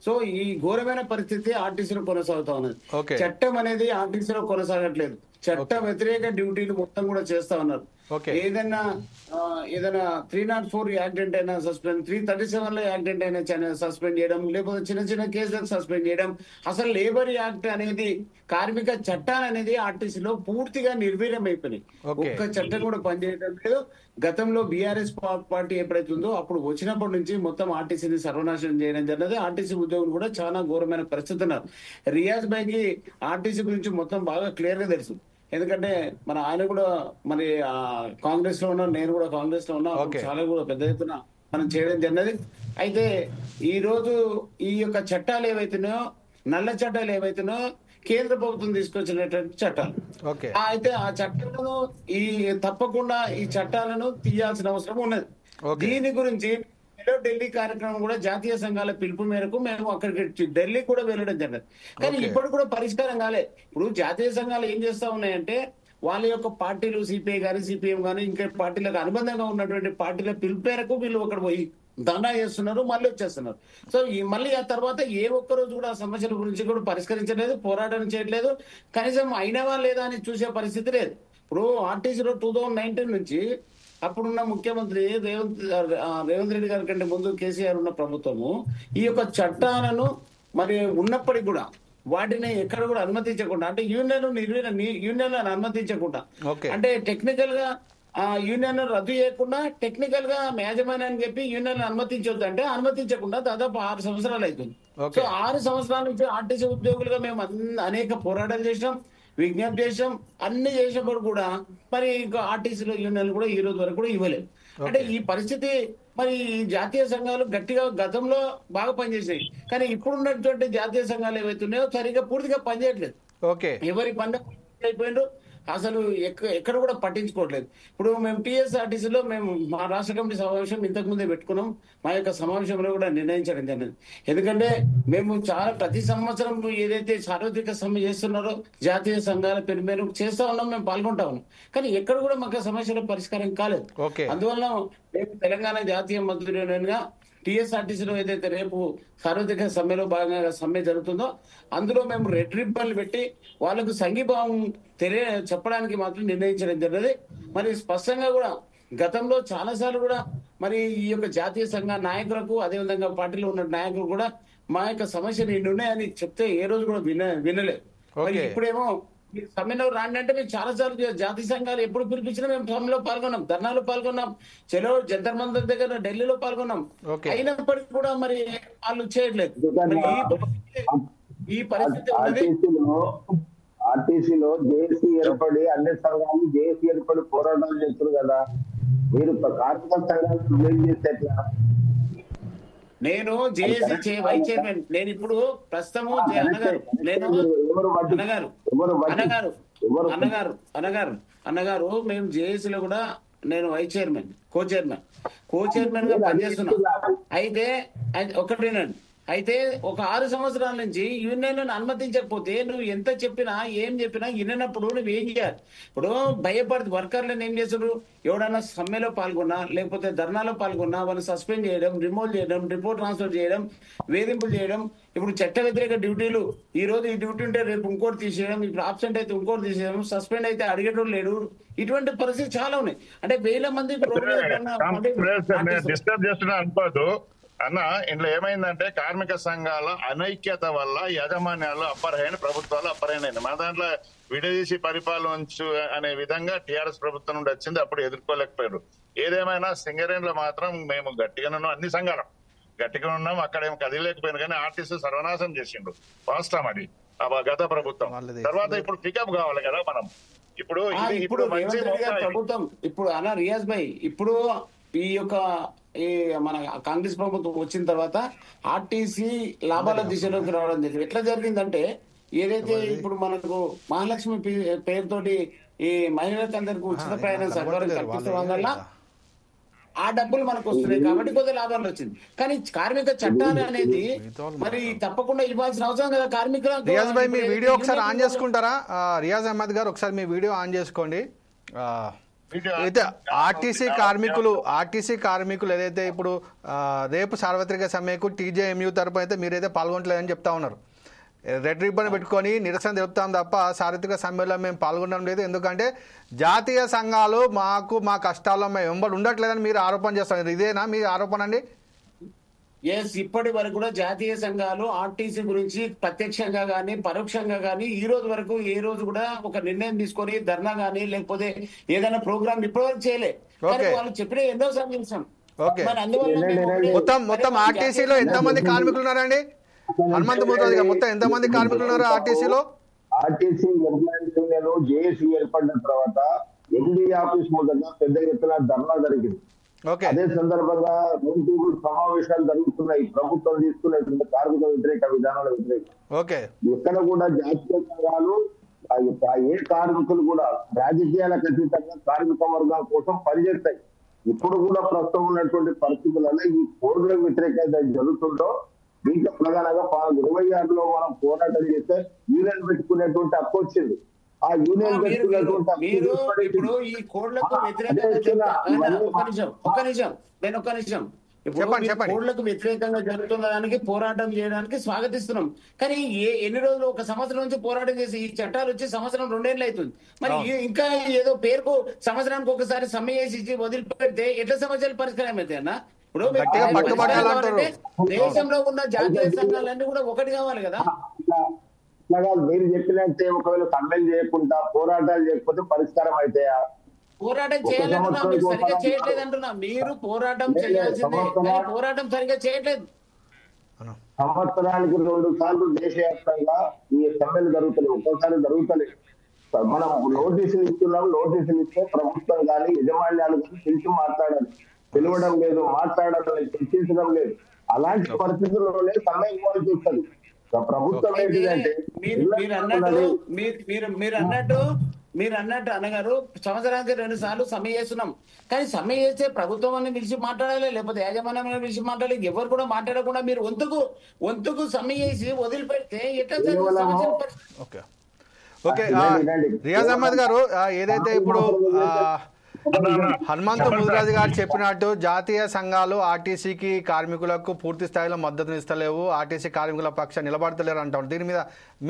సో ఈ ఘోరమైన పరిస్థితి ఆర్టీసీలో కొనసాగుతా ఉన్నది. చట్టం అనేది ఆర్టీసీలో కొనసాగట్లేదు, చట్ట వ్యతిరేక డ్యూటీలు మొత్తం కూడా చేస్తా ఉన్నారు. ఏదైనా 304 యాక్సిడెంట్ అయినా సస్పెండ్, 337 లో యాక్సిడెంట్ అయినా సస్పెండ్ చేయడం, లేకపోతే చిన్న చిన్న కేసులకు సస్పెండ్ చేయడం. అసలు లేబర్ యాక్ట్ అనేది, కార్మిక చట్టాలు అనేది ఆర్టీసీలో పూర్తిగా నిర్వీర్యం అయిపోయినాయి. ఒక్క చట్టం కూడా పనిచేయడం లేదు. గతంలో బీఆర్ఎస్ పార్టీ ఎప్పుడైతే ఉందో అప్పుడు వచ్చినప్పటి నుంచి మొత్తం ఆర్టీసీని సర్వనాశనం చేయడం జరిగింది. ఆర్టీసీ ఉద్యోగులు కూడా చాలా ఘోరమైన పరిస్థితి ఉన్నారు. రియాజ్ భాయ్కి ఆర్టీసీ గురించి మొత్తం బాగా క్లియర్ గా తెలుసు. ఎందుకంటే మన ఆయన కూడా మరి కాంగ్రెస్ లో ఉన్నా, నేను కూడా కాంగ్రెస్ లో ఉన్నా, చాలా కూడా పెద్ద ఎత్తున మనం చేయడం జరిగినది. అయితే ఈ రోజు ఈ యొక్క చట్టాలు ఏవైతున్నాయో, నల్ల చట్టాలు ఏవైతున్నాయో కేంద్ర ప్రభుత్వం తీసుకొచ్చినటువంటి చట్టాలు, అయితే ఆ చట్టాలను తప్పకుండా ఈ చట్టాలను తీయాల్సిన అవసరం ఉన్నది. దీని గురించి ఢిల్లీ కార్యక్రమం కూడా జాతీయ సంఘాల పిలుపు మేరకు మేము అక్కడికి ఢిల్లీ కూడా వెళ్ళడం జరిగింది. కానీ ఇప్పుడు కూడా పరిష్కారం కాలే. ఇప్పుడు జాతీయ సంఘాలు ఏం చేస్తా ఉన్నాయంటే, వాళ్ళ యొక్క పార్టీలు సిపిఐ కానీ సిపిఎం కానీ ఇంకా పార్టీలకు అనుబంధంగా ఉన్నటువంటి పార్టీల పిలుపు మేరకు వీళ్ళు అక్కడ పోయి ధర్నా చేస్తున్నారు, మళ్ళీ వచ్చేస్తున్నారు. సో మళ్ళీ ఆ తర్వాత ఏ ఒక్క రోజు కూడా ఆ సమస్యల గురించి కూడా పరిష్కరించలేదు, పోరాటం చేయట్లేదు, కనీసం అయినవా లేదా అని చూసే పరిస్థితి లేదు. ఇప్పుడు ఆర్టీసీలో 2019 నుంచి అప్పుడున్న ముఖ్యమంత్రి రేవంత్ రెడ్డి గారి కంటే ముందు కేసీఆర్ ఉన్న ప్రభుత్వము ఈ యొక్క చట్టాలను మరి ఉన్నప్పటికీ కూడా వాటిని ఎక్కడ కూడా అనుమతించకుండా, అంటే యూనియన్ అనుమతించకుండా, అంటే టెక్నికల్ గా యూనియన్ రద్దు చేయకుండా టెక్నికల్ గా యాజమాన్యాన్ని చెప్పి యూనియన్ అనుమతించొద్దు అంటే అనుమతించకుండా దాదాపు 6 సంవత్సరాలు అవుతుంది. సో 6 సంవత్సరాల నుంచి ఆర్టీసీ ఉద్యోగులుగా మేము అనేక పోరాటాలు చేసినాం, విజ్ఞప్తి చేసాం, అన్ని చేసినప్పుడు కూడా మరి ఇంకా ఆర్టీసీలో యూనియన్లు కూడా ఈ రోజు వరకు కూడా ఇవ్వలేదు. అంటే ఈ పరిస్థితి మరి జాతీయ సంఘాలు గట్టిగా గతంలో బాగా పనిచేసాయి, కానీ ఇప్పుడున్నటువంటి జాతీయ సంఘాలు ఏవైతున్నాయో సరిగ్గా పూర్తిగా పనిచేయట్లేదు. ఎవరి పని అయిపోయిండ్రు. అసలు ఎక్కడ కూడా పట్టించుకోవట్లేదు. ఇప్పుడు మేము టీఎస్ఆర్టీసీలో మేము మా రాష్ట్ర కమిటీ సమావేశం ఇంతకు ముందే పెట్టుకున్నాం. మా యొక్క సమావేశంలో కూడా నిర్ణయించడం జరిగింది. ఎందుకంటే మేము చాలా ప్రతి సంవత్సరం ఏదైతే సార్వత్రిక సమ్మె చేస్తున్నారో జాతీయ సంఘాల పేరు మేరకు చేస్తా ఉన్నాం, మేము పాల్గొంటా ఉన్నాం. కానీ ఎక్కడ కూడా మాకు సమస్యల పరిష్కారం కాలేదు. అందువల్ల మేము తెలంగాణ జాతీయ మజ్దూర్ యూనియన్ గా టీఎస్ఆర్టీసీలో ఏదైతే రేపు సార్వత్రిక సమ్మెలో భాగంగా సమ్మె జరుగుతుందో అందులో మేము రెడ్ రిబ్బన్లు పెట్టి వాళ్ళకు సంఘీభావం చెప్పడానికి మాత్రం నిర్ణయించడం జరిగింది. మరి స్పష్టంగా కూడా గతంలో చాలా సార్లు కూడా మరి ఈ యొక్క జాతీయ సంఘ నాయకులకు అదేవిధంగా పార్టీలో ఉన్న నాయకులు కూడా మా యొక్క సమస్యలు ఇన్ని ఉన్నాయని చెప్తే ఏ రోజు కూడా వినలేదు. మరి ఇప్పుడేమో సమ్మెలో రాండి అంటే మేము చాలా సార్లు జాతీయ సంఘాలు ఎప్పుడు పిలిపించినా మేము సమ్మెలో పాల్గొన్నాం, ధర్నాలో పాల్గొన్నాం, చలో జంతర్ మంతర్ దగ్గర ఢిల్లీలో పాల్గొన్నాం. అయినప్పటికీ కూడా మరి వాళ్ళు చేయట్లేదు. ఈ పరిస్థితి ఆర్టీసీలో జేఏసీ ఏర్పడి అన్ని సంఘాలు జేఏసీ ఏర్పడి పోరాటాలు చేస్తారు కదా, మీరు కార్మిక సంఘాలు ఏం చేస్తే ఎట్లా? నేను జేఏసీ వైస్ చైర్మన్. నేను ఇప్పుడు ప్రస్తుతము అన్నగారు మేము జేఏసీలో కూడా నేను వైస్ చైర్మన్ కో చైర్మన్ గా పనిచేస్తున్నాను. అయితే ఒకటేనండి, అయితే ఒక 6 సంవత్సరాల నుంచి యూనియన్ అనుమతించకపోతే నువ్వు ఎంత చెప్పినా ఏం చెప్పినా వినప్పుడు నువ్వు ఏం చేయాలి? ఇప్పుడు భయపడి వర్కర్లను ఏం చేస్తారు? ఎవడన్నా సమ్మెలో పాల్గొన్నా లేకపోతే ధర్నాలో పాల్గొన్నా వాళ్ళు సస్పెండ్ చేయడం, రిమూవ్ చేయడం, రిపోర్ట్ ట్రాన్స్ఫర్ చేయడం, వేధింపులు చేయడం. ఇప్పుడు చట్ట వ్యతిరేక డ్యూటీలు, ఈ రోజు ఈ డ్యూటీ ఉంటే రేపు ఇంకోటి తీసేయడం, ఇప్పుడు ఆబ్సెంట్ అయితే ఇంకోటి తీసేయడం, సస్పెండ్ అయితే అడిగేటోళ్ళు లేడు. ఇటువంటి పరిస్థితి చాలా ఉన్నాయి. అంటే వేల మంది డిస్టర్బ్ చేస్తున్నా అనుకోదు అన్న. ఇందులో ఏమైందంటే కార్మిక సంఘాల అనైక్యత వల్ల యాజమాన్యాలు అప్పర్హైన, ప్రభుత్వాలు అప్పర్హైన. మన దాంట్లో విడదీసి పరిపాలించు అనే విధంగా టీఆర్ఎస్ ప్రభుత్వం నుండి వచ్చింది, అప్పుడు ఎదుర్కోలేకపోయారు. ఏదేమైనా సింగరేణిలో మాత్రం మేము గట్టిగానే ఉన్నాం, అన్ని సంఘాలు గట్టిగా ఉన్నాం. అక్కడ ఏం కదిలేకపోయినా కానీ ఆర్టీసీ సర్వనాశం చేసిండు వాస్తవం అది గత ప్రభుత్వం. తర్వాత ఇప్పుడు పికప్ కావాలి కదా మనం. ఇప్పుడు ప్రభుత్వం ఇప్పుడు అన్న రియాజ్ భాయ్, ఇప్పుడు ఈ యొక్క మన కాంగ్రెస్ ప్రభుత్వం వచ్చిన తర్వాత ఆర్టీసీ లాభాల దిశలోకి రావడం జరిగింది. ఎట్లా జరిగిందంటే ఏదైతే ఇప్పుడు మనకు మహాలక్ష్మి పేరుతోటి ఈ మహిళలకు అందరికి ఉచిత ప్రయాణం సౌకర్యం కల్పించడం వల్ల ఆ డబ్బులు మనకు వస్తున్నాయి కాబట్టి కొద్ది లాభాలు వచ్చింది. కానీ కార్మిక చట్టాలు అనేది మరి తప్పకుండా ఇవ్వాల్సిన అవసరం కదా కార్మికులకు. రియాజ్ భాయ్ మీ వీడియో ఒకసారి ఆన్ చేసుకుంటారా? రియాజ్ అహ్మద్ గారు ఒకసారి మీ వీడియో ఆన్ చేసుకోండి. అయితే ఆర్టీసీ కార్మికులు ఏదైతే ఇప్పుడు రేపు సార్వత్రిక సమ్మెకు టీజేఎంయూ తరపు అయితే మీరైతే పాల్గొనట్లేదని చెప్తా ఉన్నారు. రెడ్ రిబ్బన్ పెట్టుకొని నిరసన తెలుపుతాం తప్ప సార్వత్రిక సమ్మెలో మేము పాల్గొనడం లేదు, ఎందుకంటే జాతీయ సంఘాలు మా కష్టాల్లో మేము వెంబడి ఉండట్లేదని మీరు ఆరోపణ చేస్తున్నారు. ఇదేనా మీ ఆరోపణ అండి? ఇప్పటి వరకు కూడా జాతీయ సంఘాలు ఆర్టీసీ గురించి ప్రత్యక్షంగా గానీ పరోక్షంగా గానీ ఈ రోజు వరకు ఏ రోజు కూడా ఒక నిర్ణయం తీసుకొని ధర్నా గానీ లేకపోతే ఏదైనా ప్రోగ్రామ్ ఇప్పటివరకు చేయలే. వాళ్ళు చెప్పిన ఎన్నో సార్లు. మొత్తం ఆర్టీసీలో ఎంతమంది కార్మికులు ఉన్నారండి? హనుమంతమూర్తి మొత్తం ఎంతమంది కార్మికులు ఉన్నారు ఆర్టీసీలో? ఆర్టీసీ ఎంప్లాయీస్ యూనియన్ జేఏసీ ఏర్పడిన తర్వాత ఎండీ ఆఫీస్ ముందుగా పెద్ద ఎత్తున ధర్నా జరిగింది. అదే సందర్భంగా రౌండ్ సమావేశాలు జరుగుతున్నాయి. ప్రభుత్వం తీసుకునేటువంటి కార్మిక వ్యతిరేక విధానాల వ్యతిరేక ఎక్కడ కూడా జాతీయ సంఘాలు ఏ కార్మికులు కూడా రాజకీయాలకు అతీతంగా కార్మిక వర్గం కోసం పనిచేస్తాయి. ఇప్పుడు కూడా ప్రస్తుతం ఉన్నటువంటి పరిస్థితులలో ఈ కోడ్ల వ్యతిరేకత జరుగుతుందో దీంట్లో ప్రధానంగా 2026లో మనం పోరాటం చేస్తే యూనియన్ పెట్టుకునేటువంటి హక్కు వచ్చింది. ఆ యూనియన్ పెట్టుకునేటువంటి ఇప్పుడు ఈ కోడ్లకు వ్యతిరేకంగా కోడ్లకు వ్యతిరేకంగా జరుగుతున్న దానికి పోరాటం చేయడానికి స్వాగతిస్తున్నాం. కానీ ఎన్ని రోజులు 1 సంవత్సరం నుంచి పోరాటం చేసి ఈ చట్టాలు వచ్చి సంవత్సరం 2 ఏళ్ళు అవుతుంది. మరి ఇంకా ఏదో పేరుకు సంవత్సరానికి ఒకసారి సమ్మె చేసి వదిలిపెడితే ఎట్లా సమస్యలు పరిష్కారం అవుతాయి అన్న? ఇప్పుడు దేశంలో ఉన్న జాతీయ సంఘాలన్నీ కూడా ఒకటి కావాలి కదా. మీరు చెప్పినట్టే ఒకవేళ సమ్మెలు చేయకుండా పోరాటాలు చేయకపోతే పరిష్కారం అవుతాయా? పోరాటం చేయాలంటున్నా, మీరు సరిగ్గా చేయట్లేదు అంటున్నా. మీరు పోరాటం చేయాల్సిందే, పోరాటం సరిగ్గా చేయట్లేదు. సంవత్సరానికి 2 సార్లు దేశవ్యాప్తంగా ఈ సమ్మెలు జరుగుతున్నాయి, ఒక్కోసారి జరుగుతలేదు. మనం నోటీసులు ఇస్తున్నాం, నోటీసులు ఇస్తే ప్రభుత్వం కానీ యజమాన్యాలు కానీ పిలిచి మాట్లాడాలి, పిలవడం లేదు, మాట్లాడాలని చర్చించడం లేదు. అలాంటి పరిస్థితుల్లోనే సమ్మె ఇవ్వాల్సి వస్తుంది. ప్రభుత్వం ఏంటంటే మీరు అన్నట్టు మీరు అన్నట్టు అన్నగారు సంవత్సరానికి 2 సార్లు సమ్మె చేస్తున్నాం. కానీ సమ్మె చేస్తే ప్రభుత్వం అని పిలిచి మాట్లాడాలి, లేకపోతే యాజమాన్యం పిలిచి మాట్లాడాలి. ఎవరు కూడా మాట్లాడకుండా మీరు వంతుకు సమ్మె చేసి వదిలిపెడితే ఎట్లా ఓకే ఓకే రియాజ్ అహ్మద్ గారు, ఏదైతే ఇప్పుడు హనుమంతు ముదిరాజు గారు చెప్పినట్టు జాతీయ సంఘాలు ఆర్టీసీకి కార్మికులకు పూర్తి స్థాయిలో మద్దతు ఇస్తలేవు, ఆర్టీసీ కార్మికుల పక్షాన్ని నిలబడతలేరు అంటారు. దీని మీద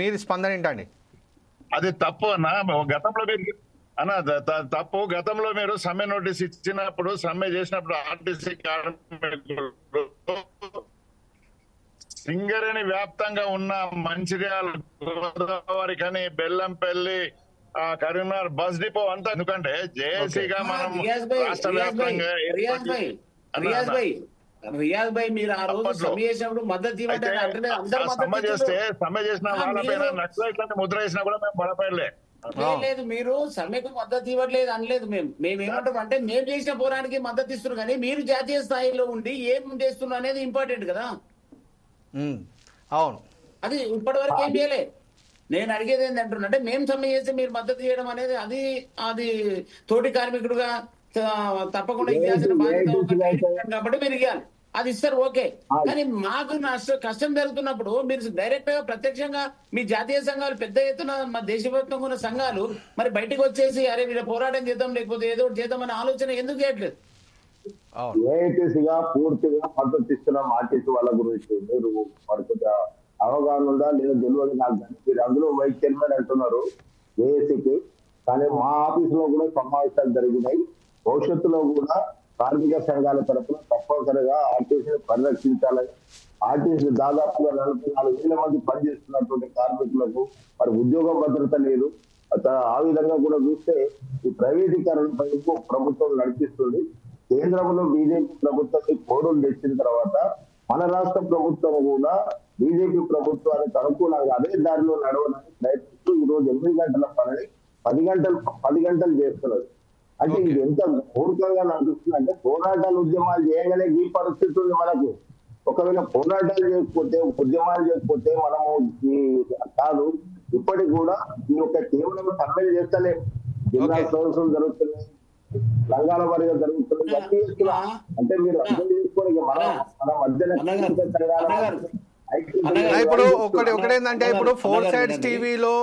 మీరు స్పందన ఏంటండి? అది తప్పు అన్న. గతంలో తప్పు. గతంలో మీరు సమ్మె నోటీస్ ఇచ్చినప్పుడు, సమ్మె చేసినప్పుడు ఆర్టీసీ కార్మికులు సింగరేణి వ్యాప్తంగా ఉన్న మంచిర్యాల, గోదావరి కని, బెల్లంపల్లి, కరీంనగర్ బస్ డిపో అంతా, ఎందుకంటే జేఏసీగా మనం రాష్ట్ర వ్యాప్తంగా రియాజ్ భాయ్ మీరు ఆ రోజు సమ్మె చేసినప్పుడు మద్దతు సమ్మె చేసిన వాళ్ళపైన నక్సలైట్లని ముద్ర వేసినా కూడా మేము బలపడలే. లేదు, మీరు సమ్మెకు మద్దతు ఇవ్వట్లేదు అనలేదు. మేము ఏమంటాం అంటే మేము చేసిన పోరానికి మద్దతు ఇస్తున్నారు, కానీ మీరు జాతీయ స్థాయిలో ఉండి ఏం చేస్తున్నారు అనేది ఇంపార్టెంట్ కదా. అవును, అది ఇప్పటి వరకు ఏం చేయలే. నేను అడిగేది ఏంటంటే మేము సమ్మె చేస్తే మీరు మద్దతు చేయడం అనేది అది తోటి కార్మికుడుగా తప్పకుండా ఇవ్వాల్సిన బాధ్యత కాబట్టి మీరు ఇవ్వాలి, అది ఇస్తారు ఓకే. కానీ మాకు కష్టం జరుగుతున్నప్పుడు మీరు డైరెక్ట్ గా ప్రత్యక్షంగా మీ జాతీయ సంఘాలు పెద్ద ఎత్తున మా దేశవ్యాప్తంగా ఉన్న సంఘాలు మరి బయటకు వచ్చేసి అరే వీళ్ళ పోరాటం చేద్దాం లేకపోతే ఏదో చేద్దాం అనే ఆలోచన ఎందుకు చేయట్లేదు? ఏఐటీసీగా పూర్తిగా మద్దతు ఇస్తున్నాం ఆర్టీసీ వాళ్ళ గురించి. మీరు మరి అవగాహన ఉందా లేదా తెలియదు నాకు, కానీ మీరు అందులో వైస్ చైర్మన్ అంటున్నారు ఏఐసీకి. కానీ మా ఆఫీస్ లో కూడా సమావేశాలు జరిగినాయి. భవిష్యత్తులో కూడా కార్మిక సంఘాల తరఫున తప్పనిసరిగా ఆర్టీసీని పరిరక్షించాలని, ఆర్టీసీ దాదాపుగా 44,000 మంది పనిచేస్తున్నటువంటి కార్మికులకు మరి ఉద్యోగ భద్రత లేదు. ఆ విధంగా కూడా చూస్తే ఈ ప్రైవేటీకరణ వైపు ప్రభుత్వం నడిపిస్తుంది. కేంద్రంలో బీజేపీ ప్రభుత్వం కోడులు తెచ్చిన తర్వాత మన రాష్ట్ర ప్రభుత్వం కూడా బీజేపీ ప్రభుత్వానికి అనుకూలంగా అదే దారిలో నడవడానికి ప్రయత్నిస్తూ ఈ రోజు 8 గంటల పనిని 10 గంటలు చేస్తున్నారు. అంటే ఇది ఎంత మూర్ఖంగా నడుస్తుంది అంటే, పోరాటాలు ఉద్యమాలు చేయగానే ఈ పరిస్థితి ఉంది మనకు. ఒకవేళ పోరాటాలు చేయకపోతే, ఉద్యమాలు చేయకపోతే మనము ఈ కాదు. ఇప్పటికి కూడా ఈ యొక్క కేవలం సమ్మెలు చేస్తలే, జిల్లా సదస్సులు జరుగుతున్నాయి, రంగాల వారిగా జరుగుతున్నాయి. అంటే మీరు అర్థం చేసుకోవడానికి మన మధ్యన ఇప్పుడు ఒకటేంటంటే, ఇప్పుడు 4 సైడ్స్ టీవీలో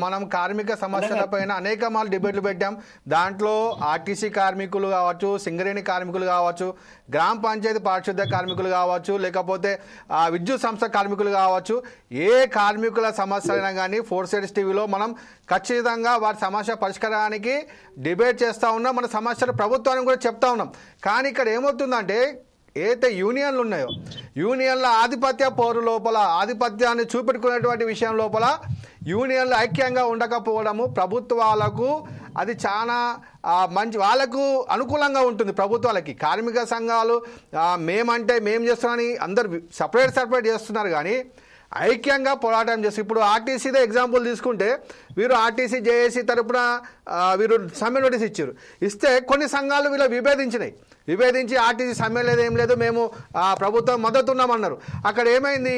మనం కార్మిక సమస్యల పైన అనేక డిబేట్లు పెట్టాం. దాంట్లో ఆర్టీసీ కార్మికులు కావచ్చు, సింగరేణి కార్మికులు కావచ్చు, గ్రామ పంచాయతీ పారిశుద్ధ కార్మికులు కావచ్చు, లేకపోతే విద్యుత్ సంస్థ కార్మికులు కావచ్చు, ఏ కార్మికుల సమస్యలైనా కానీ 4 సైడ్స్ టీవీలో మనం ఖచ్చితంగా వారి సమస్య పరిష్కారానికి డిబేట్ చేస్తూ ఉన్నాం. మన సమస్యలు ప్రభుత్వానికి కూడా చెప్తా ఉన్నాం. కానీ ఇక్కడ ఏమవుతుందంటే, ఏదైతే యూనియన్లు ఉన్నాయో, యూనియన్ల ఆధిపత్య పౌరు లోపల ఆధిపత్యాన్ని చూపెట్టుకునేటువంటి విషయం లోపల యూనియన్లు ఐక్యంగా ఉండకపోవడము ప్రభుత్వాలకు అది చాలా మంచి, వాళ్ళకు అనుకూలంగా ఉంటుంది. ప్రభుత్వాలకి కార్మిక సంఘాలు మేమంటే మేము చేస్తున్నామని అందరు సపరేట్ చేస్తున్నారు, కానీ ఐక్యంగా పోరాటం చేసి, ఇప్పుడు ఆర్టీసీదే ఎగ్జాంపుల్ తీసుకుంటే, వీరు ఆర్టీసీ జేఏసీ తరపున వీరు సమ్మె నోటీస్ ఇచ్చారు. ఇస్తే కొన్ని సంఘాలు వీళ్ళు విభేదించి ఆర్టీసీ సమ్మె లేదు ఏం లేదు, మేము ప్రభుత్వం మద్దతు ఉన్నామన్నారు. అక్కడ ఏమైంది?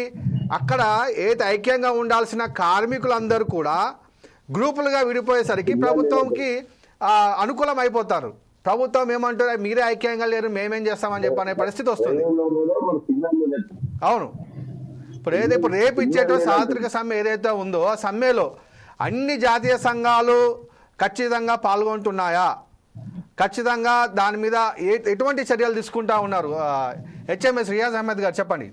అక్కడ ఏదైతే ఐక్యంగా ఉండాల్సిన కార్మికులందరూ కూడా గ్రూపులుగా విడిపోయేసరికి ప్రభుత్వంకి అనుకూలం అయిపోతారు. ప్రభుత్వం ఏమంటారు, మీరే ఐక్యంగా లేరు, మేమేం చేస్తామని చెప్పనే పరిస్థితి వస్తుంది. అవును, ఇప్పుడు రేపు ఇచ్చేట సార్వత్రిక సమ్మె ఏదైతే ఉందో, ఆ సమ్మెలో అన్ని జాతీయ సంఘాలు ఖచ్చితంగా పాల్గొంటున్నాయా? ఖచ్చితంగా దాని మీద ఎటువంటి చర్యలు తీసుకుంటా ఉన్నారు? హెచ్ఎంఎస్ రియాజ్ అహ్మద్ గారు చెప్పండి.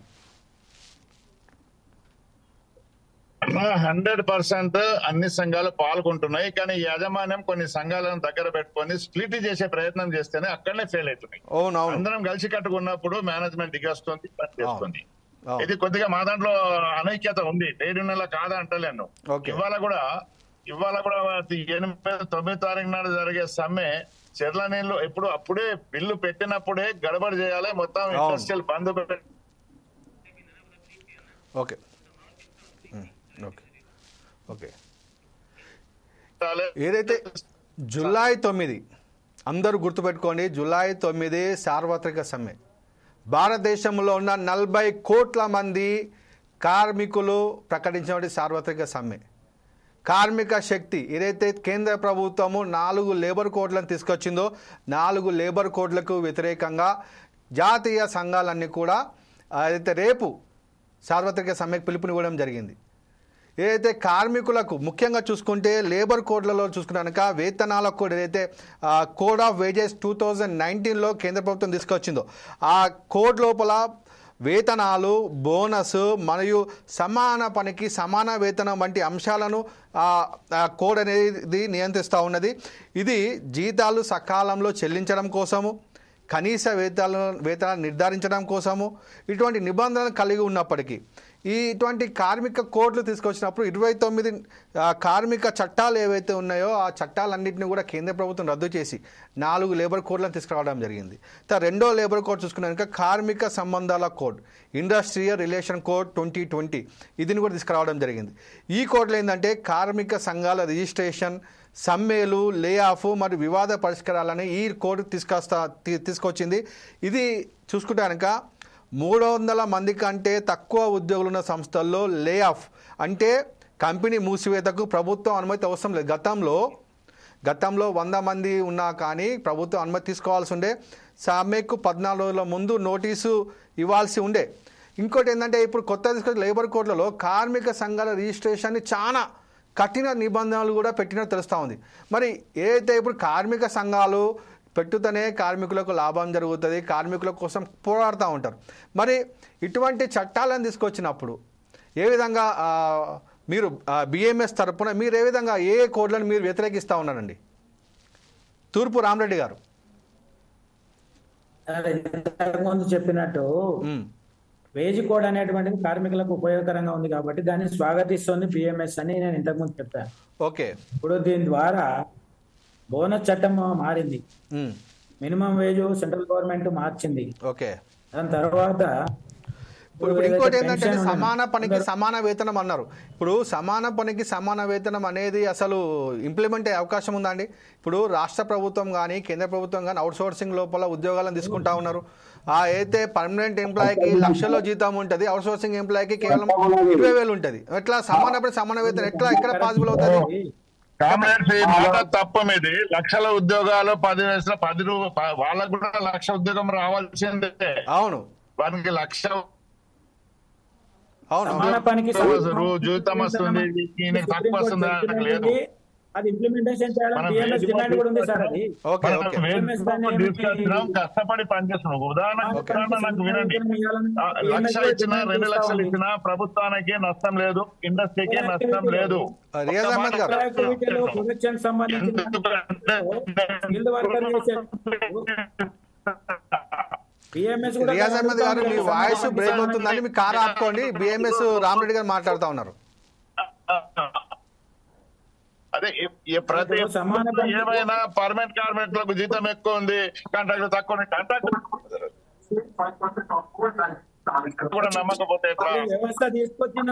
100% అన్ని సంఘాలు పాల్గొంటున్నాయి. కానీ యాజమాన్యం కొన్ని సంఘాలను దగ్గర పెట్టుకొని స్ప్లిట్ చేసే ప్రయత్నం చేస్తేనే అక్కడనే ఫెయిల్ అవుతున్నాయి. అందరం కలిసి కట్టుకున్నప్పుడు మేనేజ్మెంట్ దిగొస్తుంది, పనిచేస్తుంది. ఇది కొద్దిగా మా దాంట్లో అనైక్యత ఉంది. ట్రేడ్ యూనియన్ల కాదా అంటలేను. ఇవాళ కూడా 8-9 తారీఖు నాడు జరిగే సమ్మె చెర్ల నీళ్లు అప్పుడే బిల్లు పెట్టినప్పుడే గడబడి చేయాలి, మొత్తం ఇండస్ట్రియల్ బంద్ ఏదైతే జూలై 9 అందరూ గుర్తుపెట్టుకోండి, జూలై 9 సార్వత్రిక సమ్మె. భారతదేశంలో ఉన్న 40 కోట్ల మంది కార్మికులు ప్రకటించిన సార్వత్రిక సమ్మె. కార్మిక శక్తి ఏదైతే కేంద్ర ప్రభుత్వము 4 లేబర్ కోడ్లను తీసుకొచ్చిందో 4 లేబర్ కోడ్లకు వ్యతిరేకంగా జాతీయ సంఘాలన్నీ కూడా ఏదైతే రేపు సార్వత్రిక సమ్మెకు పిలుపునివ్వడం జరిగింది. ఏదైతే కార్మికులకు ముఖ్యంగా చూసుకుంటే లేబర్ కోడ్లలో చూసుకున్నాక వేతనాలకు కూడా ఏదైతే కోడ్ ఆఫ్ వేజెస్ 2019లో కేంద్ర ప్రభుత్వం తీసుకొచ్చిందో ఆ కోడ్ లోపల వేతనాలు, బోనస్ మరియు సమాన పనికి సమాన వేతనం వంటి అంశాలను కోడ్ అనేది నియంత్రిస్తూ ఉన్నది. ఇది జీతాలు సకాలంలో చెల్లించడం కోసము, కనీస వేతనాలు నిర్ధారించడం కోసము ఇటువంటి నిబంధనలు కలిగి ఉన్నప్పటికీ ఇటువంటి కార్మిక కోడ్లు తీసుకొచ్చినప్పుడు 29 కార్మిక చట్టాలు ఏవైతే ఉన్నాయో ఆ చట్టాలన్నింటినీ కూడా కేంద్ర ప్రభుత్వం రద్దు చేసి 4 లేబర్ కోడ్లను తీసుకురావడం జరిగింది. రెండో లేబర్ కోడ్ చూసుకున్నాక కార్మిక సంబంధాల కోడ్, ఇండస్ట్రియల్ రిలేషన్ కోడ్ 2020 ఇదిని కూడా తీసుకురావడం జరిగింది. ఈ కోడ్లు ఏంటంటే కార్మిక సంఘాల రిజిస్ట్రేషన్, సమ్మెలు, లే ఆఫ్ మరియు వివాద పరిష్కారాలని ఈ కోడ్ తీసుకొచ్చింది. ఇది చూసుకుంటే కనుక 300 మంది కంటే తక్కువ ఉద్యోగులున్న సంస్థల్లో లే ఆఫ్ అంటే కంపెనీ మూసివేతకు ప్రభుత్వం అనుమతి అవసరం లేదు. గతంలో 100 మంది ఉన్నా కానీ ప్రభుత్వం అనుమతి తీసుకోవాల్సి ఉండే. సమ్మెకు 14 రోజుల ముందు నోటీసు ఇవ్వాల్సి ఉండే. ఇంకోటి ఏంటంటే ఇప్పుడు కొత్త తీసుకొచ్చిన లేబర్ కోడ్లలో కార్మిక సంఘాల రిజిస్ట్రేషన్ని చాలా కఠిన నిబంధనలు కూడా పెట్టినట్టు తెలుస్తూ ఉంది. మరి ఏదైతే ఇప్పుడు కార్మిక సంఘాలు పెట్టుతనే కార్మికులకు లాభం జరుగుతుంది, కార్మికుల కోసం పోరాడుతూ ఉంటారు. మరి ఇటువంటి చట్టాలను తీసుకొచ్చినప్పుడు ఏ విధంగా మీరు బిఎంఎస్ తరపున మీరు ఏ విధంగా ఏ కోడ్లను మీరు వ్యతిరేకిస్తూ ఉన్నారండి? తూర్పు రామరెడ్డి గారు ముందు చెప్పినట్టు వేజ్ కోడ్ అనేటువంటిది కార్మికులకు ఉపయోగకరంగా ఉంది కాబట్టి దాన్ని స్వాగతిస్తుంది బిఎంఎస్ అని నేను ఇంతకుముందు చెప్పాను. ఓకే, ఇప్పుడు దీని ద్వారా బోనస్ చట్టం మారింది, మినిమం వేజ్ సెంట్రల్ గవర్నమెంట్ మార్చింది. ఓకే, దాని తర్వాత ఇప్పుడు ఇంకోటి ఏంటంటే సమాన పనికి సమాన వేతనం అన్నారు. ఇప్పుడు సమాన పనికి సమాన వేతనం అనేది అసలు ఇంప్లిమెంట్ అయ్యే అవకాశం ఉందా అండి? ఇప్పుడు రాష్ట్ర ప్రభుత్వం కానీ కేంద్ర ప్రభుత్వం కానీ అవుట్సోర్సింగ్ లోపల ఉద్యోగాలను తీసుకుంటా ఉన్నారు. అయితే పర్మనెంట్ ఎంప్లాయీకి లక్షల్లో జీతం ఉంటుంది, అవుట్సోర్సింగ్ ఎంప్లాయీకి కేవలం 20,000 ఉంటుంది. ఎట్లా సమాన సమాన వేతనం ఎక్కడ పాసిబుల్ అవుతుంది? తప్ప మీది లక్షల ఉద్యోగాలు 10 వేసిన 10 వాళ్ళకు కూడా 1,00,000 ఉద్యోగం రావాల్సిందే. అవును, వారికి 1,00,000 జీతం వస్తుంది, తక్కువ వస్తుంది లేదు. అది ఇంప్లిమెంటేషన్ కష్టపడి పనిచేస్తున్నాం. ఉదాహరణ నాకు వినండి, 1,00,000 ఇచ్చినా 2 లక్షలు ఇచ్చినా ప్రభుత్వానికి నష్టం లేదు, ఇండస్ట్రీకి నష్టం లేదు. రియాజ్ అహ్మద్ గారు మీ వాయిస్ బ్రేక్ అవుతుందని మీ కారు ఆపుకోండి. బిఎంఎస్ రామరెడ్డి గారు మాట్లాడుతూ ఉన్నారు. అదే ప్రతి ఏమైనా పర్మనెంట్ కార్మికులకు జీతం ఎక్కువ ఉంది, కాంట్రాక్ట్ తక్కువ ఉంది. కాంట్రాక్ట్ కూడా నమ్మకపోతే వ్యవస్థ తీసుకొచ్చిన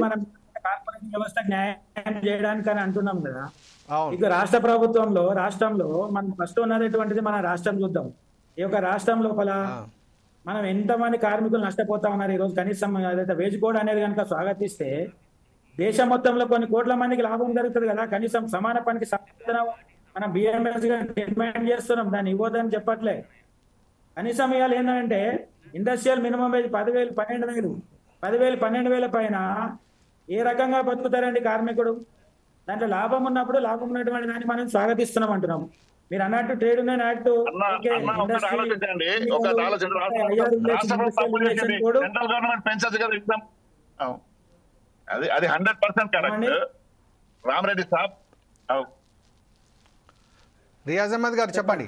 మనం కార్పొరేట్ వ్యవస్థకు న్యాయం చేయడానికి అని అంటున్నాం కదా. ఇక రాష్ట్రంలో మనం ఫస్ట్ ఉన్నటువంటిది మన రాష్ట్రం చూద్దాం. ఈ యొక్క రాష్ట్రం లోపల మనం ఎంతమంది కార్మికులు నష్టపోతా ఉన్నారు ఈ రోజు. కనీసం ఏదైతే వేజ్ కోడ్ అనేది కనుక స్వాగతిస్తే దేశం మొత్తంలో కొన్ని కోట్ల మందికి లాభం జరుగుతుంది కదా. కనీసం సమాన పనికి మనం బిఎంఎస్ గా డిమాండ్ చేస్తున్నాం, దాన్ని ఇవ్వద్దని చెప్పట్లే. కనీసం ఇవాళ ఏంటంటే ఇండస్ట్రియల్ మినిమం వేజ్ 10,000, 12,000 పైన ఏ రకంగా బతుకుతారండి కార్మికుడు? దాంట్లో లాభం ఉన్నప్పుడు లాభం ఉన్నటువంటి దాన్ని మనం స్వాగతిస్తున్నాం అంటున్నాం. మీరు అన్నట్టు ట్రేడ్ యూనియన్ యాక్ట్ పెంచచ్చు కదా. అది 100% కరెక్ట్ రామరెడ్డి సాబ్. రియాజ్ అహ్మద్ గారు చెప్పండి.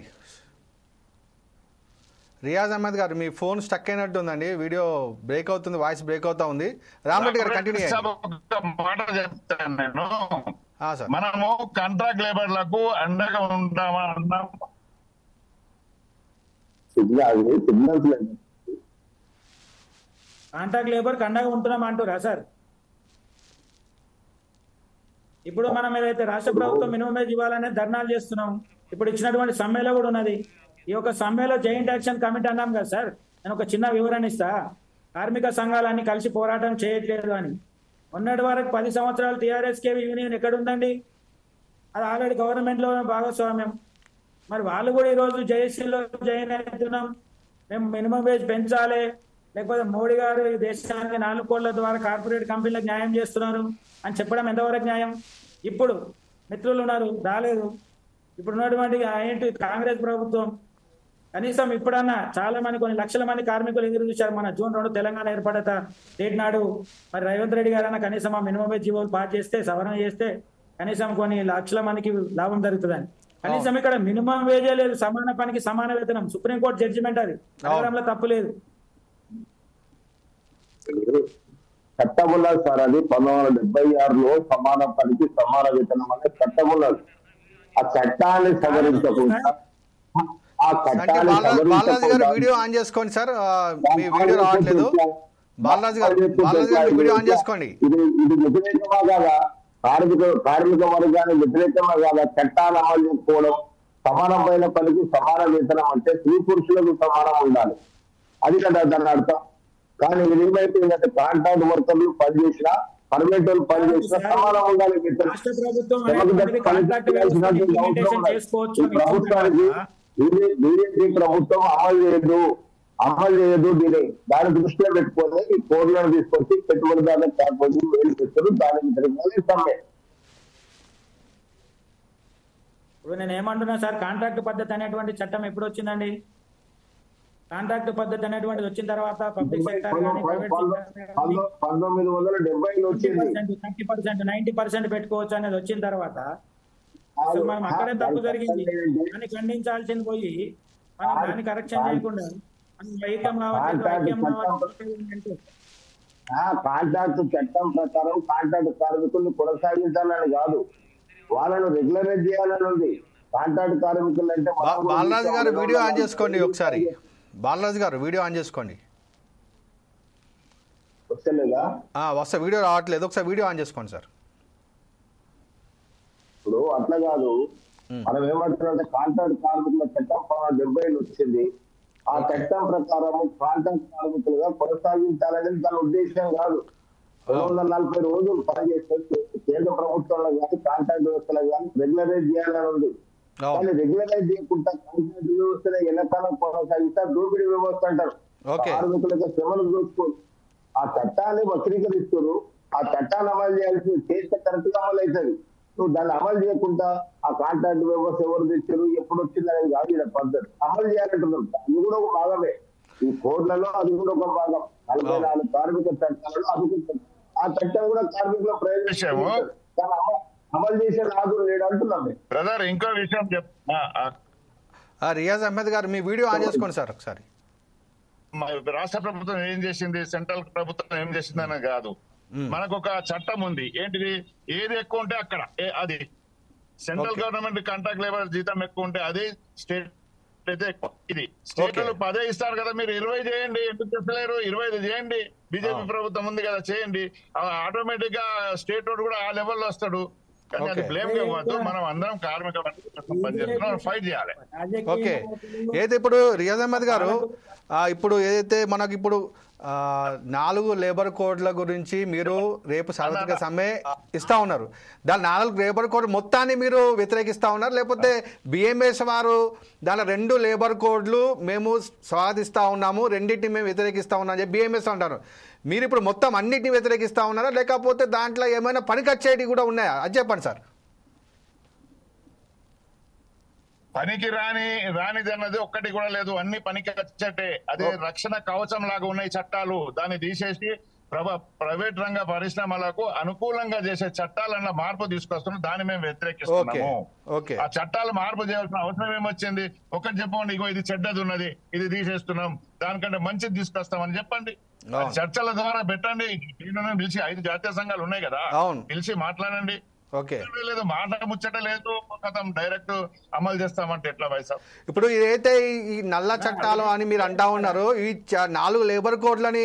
రియాజ్ అహ్మద్ గారు మీ ఫోన్ స్టక్ అయినట్టు ఉందండి, వీడియో బ్రేక్ అవుతుంది, వాయిస్ బ్రేక్ అవుతా ఉంది. రామరెడ్డి గారు కంటిన్యూ మాట చెప్తాను నేను. మనము కాంట్రాక్ట్ లేబర్లకు అండగా ఉంటామా అన్నాం. కాంట్రాక్ట్ లేబర్కి అండగా ఉంటున్నాం అంటారా సార్? ఇప్పుడు మనం ఏదైతే రాష్ట్ర ప్రభుత్వం మినిమం వేజ్ ఇవ్వాలనే ధర్నాలు చేస్తున్నాం. ఇప్పుడు ఇచ్చినటువంటి సమ్మెలో కూడా ఉన్నది. ఈ యొక్క సమ్మెలో జాయింట్ యాక్షన్ కమిటీ అన్నాం కదా సార్. నేను ఒక చిన్న వివరణ ఇస్తా. కార్మిక సంఘాలన్నీ కలిసి పోరాటం చేయట్లేదు అని. మొన్నటి వరకు 10 సంవత్సరాలు టీఆర్ఎస్కే యూనియన్ ఎక్కడ ఉందండి? అది ఆల్రెడీ గవర్నమెంట్లో భాగస్వామ్యం. మరి వాళ్ళు కూడా ఈరోజు జేఏసీలో జాయిన్ అవుతున్నాం, మేము మినిమం వేజ్ పెంచాలి, లేకపోతే మోడీ గారు ఈ దేశానికి 4 కోట్ల ద్వారా కార్పొరేట్ కంపెనీలకు న్యాయం చేస్తున్నారు అని చెప్పడం ఎంతవరకు న్యాయం? ఇప్పుడు మిత్రులు ఉన్నారు, రాలేదు. ఇప్పుడు ఉన్నటువంటి ఏంటి కాంగ్రెస్ ప్రభుత్వం కనీసం ఇప్పుడన్నా చాలా మంది కొన్ని లక్షల మంది కార్మికులు ఎదురు చూశారు. మన జూన్ 2 తెలంగాణ ఏర్పడత డేట్ నాడు మరి రేవంత్ రెడ్డి గారన్నా కనీసం ఆ మినిమం వేజ్ జీవోలు పాస్ చేస్తే, సవరణ చేస్తే కనీసం కొన్ని లక్షల మందికి లాభం జరుగుతుందని. కనీసం ఇక్కడ మినిమం వేజే లేదు, సమాన పనికి సమాన వేతనం. సుప్రీంకోర్టు జడ్జిమెంట్ అది, అడగడంలో తప్పు లేదు. చట్టం ఉన్నది సార్, అది 1976లో సమాన పనికి సమాన వేతనం అనే చట్టం ఉన్నది. ఆ చట్టాన్ని సవరించకుండా బాలరాజు గారు వీడియో ఆన్ చేసుకోండి సార్, మీ వీడియో రావట్లేదు. బాలరాజు గారు వీడియో ఆన్ చేసుకోండి. ఇది వ్యతిరేకమా కాదా? కార్మిక వర్గానికి వ్యతిరేకమా కాదా? చట్టాలు అమలు చేసుకోవడం, సమానమైన పనికి సమాన వేతనం అంటే స్త్రీ పురుషులకు సమానం ఉండాలి, అది కదా దాని అర్థం. కానీ ఇది ఏమైపోయిందంటే కాంట్రాక్ట్ వర్కర్లు పనిచేసినా, పర్మనెంట్ వాళ్ళు పనిచేసినా సమానం ఉండాలి వేతనం. ప్రభుత్వానికి బీజేపీ ప్రభుత్వం అమలు చేయదు దీని. దాని దృష్టిలో పెట్టుకొని ఈ కోడ్లను తీసుకొచ్చి పెట్టుబడిదారులకు కాకపోతే వేలు చేస్తారు. దానికి వ్యతిరేకంగా సమ్మె. ఇప్పుడు నేను ఏమంటున్నా సార్, కాంట్రాక్ట్ పద్ధతి అనేటువంటి చట్టం ఎప్పుడు వచ్చిందండి? కాంట్రాక్ట్ పద్ధతి అనేటువంటిది వచ్చిన తర్వాత పబ్లిక్ సెక్టర్ కానీ ప్రైవేట్ 1970లో వచ్చింది. 30%, 90% పెట్టుకోవచ్చు అనేది వచ్చిన తర్వాత అసలు మనం అక్కడే తప్పు జరిగింది అని ఖండించాల్సింది పోయి మనం దాన్ని కరెక్షన్ చేయకుండా ఐక్యం కావచ్చు కాంట్రాక్ట్ చట్టం ప్రకారం కాంట్రాక్ట్ కార్మికులను కొనసాగించాలని కాదు, వాళ్ళను రెగ్యులరైజ్ చేయాలని ఉంది. కాంట్రాక్ట్ కార్మికులు అంటే బాలరాజు గారు వీడియో ఆన్ చేసుకోండి ఒకసారి. బాలరాజు గారు వీడియో ఆన్ చేసుకోండి. వస్తలేదా? వస్తా, వీడియో రావట్లేదు, ఒకసారి వీడియో ఆన్ చేసుకోండి సార్. ఇప్పుడు అట్లా కాదు, మనం ఏమంటున్నామంటే కాంట్రాక్ట్ కార్మికుల చట్టం 1970లో వచ్చింది. ఆ చట్టం ప్రకారం కాంట్రాక్ట్ కార్మికులుగా కొనసాగించాలనేది దాని ఉద్దేశం కాదు. 240 రోజులు పనిచేస్తే కేంద్ర ప్రభుత్వంలో కానీ కాంట్రాక్ట్ వ్యవస్థలో కానీ రెగ్యులరైజ్ చేయాలని ఉంది. కానీ రెగ్యులరైజ్ చేయకుండా కాంట్రాక్ట్ వ్యవస్థను ఎన్నకాలం కొనసాగిస్తే దోపిడీ వ్యవస్థ అంటారు. కార్మికులకు శ్రమను చూసుకోరు, ఆ చట్టాన్ని వక్రీకరిస్తారు. ఆ చట్టాన్ని అమలు చేయాల్సి చేస్తే కరెక్ట్ గా అమలు అవుతుంది. నువ్వు దాన్ని అమలు చేయకుండా ఆ కాంట్రాక్ట్ వ్యవస్థ ఎవరు తెచ్చారు, ఎప్పుడు వచ్చింది అనేది కాదు ఇలా పద్ధతి. అమలు చేయాలంటున్నారు, అది కూడా ఒక భాగమే. ఈ కోడ్లలో అది కూడా ఒక భాగం. 44 కార్మిక చట్టాలలో అది ఆ చట్టం కూడా కార్మికుల ప్రయోజనం అమలు చేసే నాదుడు లేడు అంటున్నాం. బ్రదర్ ఇంకో విషయం రియాజ్ అహ్మద్ గారు మీ వీడియో ఆన్ చేసుకోండి సార్ ఒకసారి. రాష్ట్ర ప్రభుత్వం ఏం చేసింది, సెంట్రల్ ప్రభుత్వం ఏం చేసింది అనేది కాదు. మనకు ఒక చట్టం ఉంది, ఏంటిది, ఏది ఎక్కువ ఉంటే అక్కడ అది సెంట్రల్ గవర్నమెంట్ కాంట్రాక్ట్ లేబర్ జీతం ఎక్కువ ఉంటే అది స్టేట్ అయితే ఎక్కువ. ఇది స్టేట్లు 10 ఇస్తారు కదా, మీరు 20 చేయండి, ఎందుకు చెప్పలేరు? 25 చేయండి, బీజేపీ ప్రభుత్వం ఉంది కదా చేయండి. ఆటోమేటిక్ గా స్టేట్ రోడ్ కూడా ఆ లెవెల్లో వస్తాడు. కానీ అది బ్లేమ్ ఇవ్వద్దు, మనం అందరం కార్మిక ఫైట్ చేయాలి. ఓకే, ఏదైతే ఇప్పుడు రియాజ్ అహ్మద్ గారు ఇప్పుడు ఏదైతే మనకి ఇప్పుడు 4 లేబర్ కోడ్ల గురించి మీరు రేపు సార్వత్రిక సమ్మె ఇస్తా ఉన్నారు, దాని 4 లేబర్ కోడ్ మొత్తాన్ని మీరు వ్యతిరేకిస్తా ఉన్నారు, లేకపోతే బిఎంఎస్ వారు దాని 2 లేబర్ కోడ్లు మేము స్వాగతిస్తా ఉన్నాము, రెండింటిని మేము వ్యతిరేకిస్తా ఉన్నాం అని చెప్పి బిఎంఎస్ అంటారు. మీరు ఇప్పుడు మొత్తం అన్నిటిని వ్యతిరేకిస్తా ఉన్నారా, లేకపోతే దాంట్లో ఏమైనా పనికొచ్చేవి కూడా ఉన్నాయా, అది చెప్పండి సార్. పనికి రానిది అన్నది ఒక్కటి కూడా లేదు, అన్ని పనికి వచ్చేటే. అదే రక్షణ కవచం లాగా ఉన్నాయి చట్టాలు, దాన్ని తీసేసి ప్రైవేట్ రంగ పరిశ్రమలకు అనుకూలంగా చేసే చట్టాలన్న మార్పు తీసుకొస్తున్నాం, దాన్ని మేము వ్యతిరేకిస్తున్నాము. ఆ చట్టాలు మార్పు చేయాల్సిన అవసరం ఏమొచ్చింది? ఒకటి చెప్పండి, ఇగో ఇది చెడ్డది ఉన్నది, ఇది తీసేస్తున్నాం, దానికంటే మంచిది తీసుకొస్తామని చెప్పండి. చర్చల ద్వారా పెట్టండి, పిలిచి 5 జాతీయ సంఘాలు ఉన్నాయి కదా, పిలిచి మాట్లాడండి. లేదు మాట ముచ్చట లేదు, డైరెక్ట్ అమలు చేస్తామంటే ఎట్లా వైసా? ఇప్పుడు ఏదైతే ఈ నల్ల చట్టాలు అని మీరు అంటా ఉన్నారు, ఈ 4 లేబర్ కోడ్లని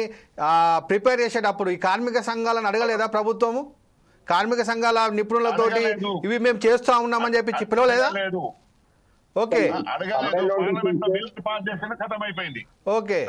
ప్రిపేర్ చేసేటప్పుడు ఈ కార్మిక సంఘాలను అడగలేదా ప్రభుత్వము? కార్మిక సంఘాల నిపుణులతోటి ఇవి మేము చేస్తా ఉన్నామని చెప్పి పిలవలేదా? ఓకే, పాస్ చేసిన ఖతం అయిపోయింది. ఓకే,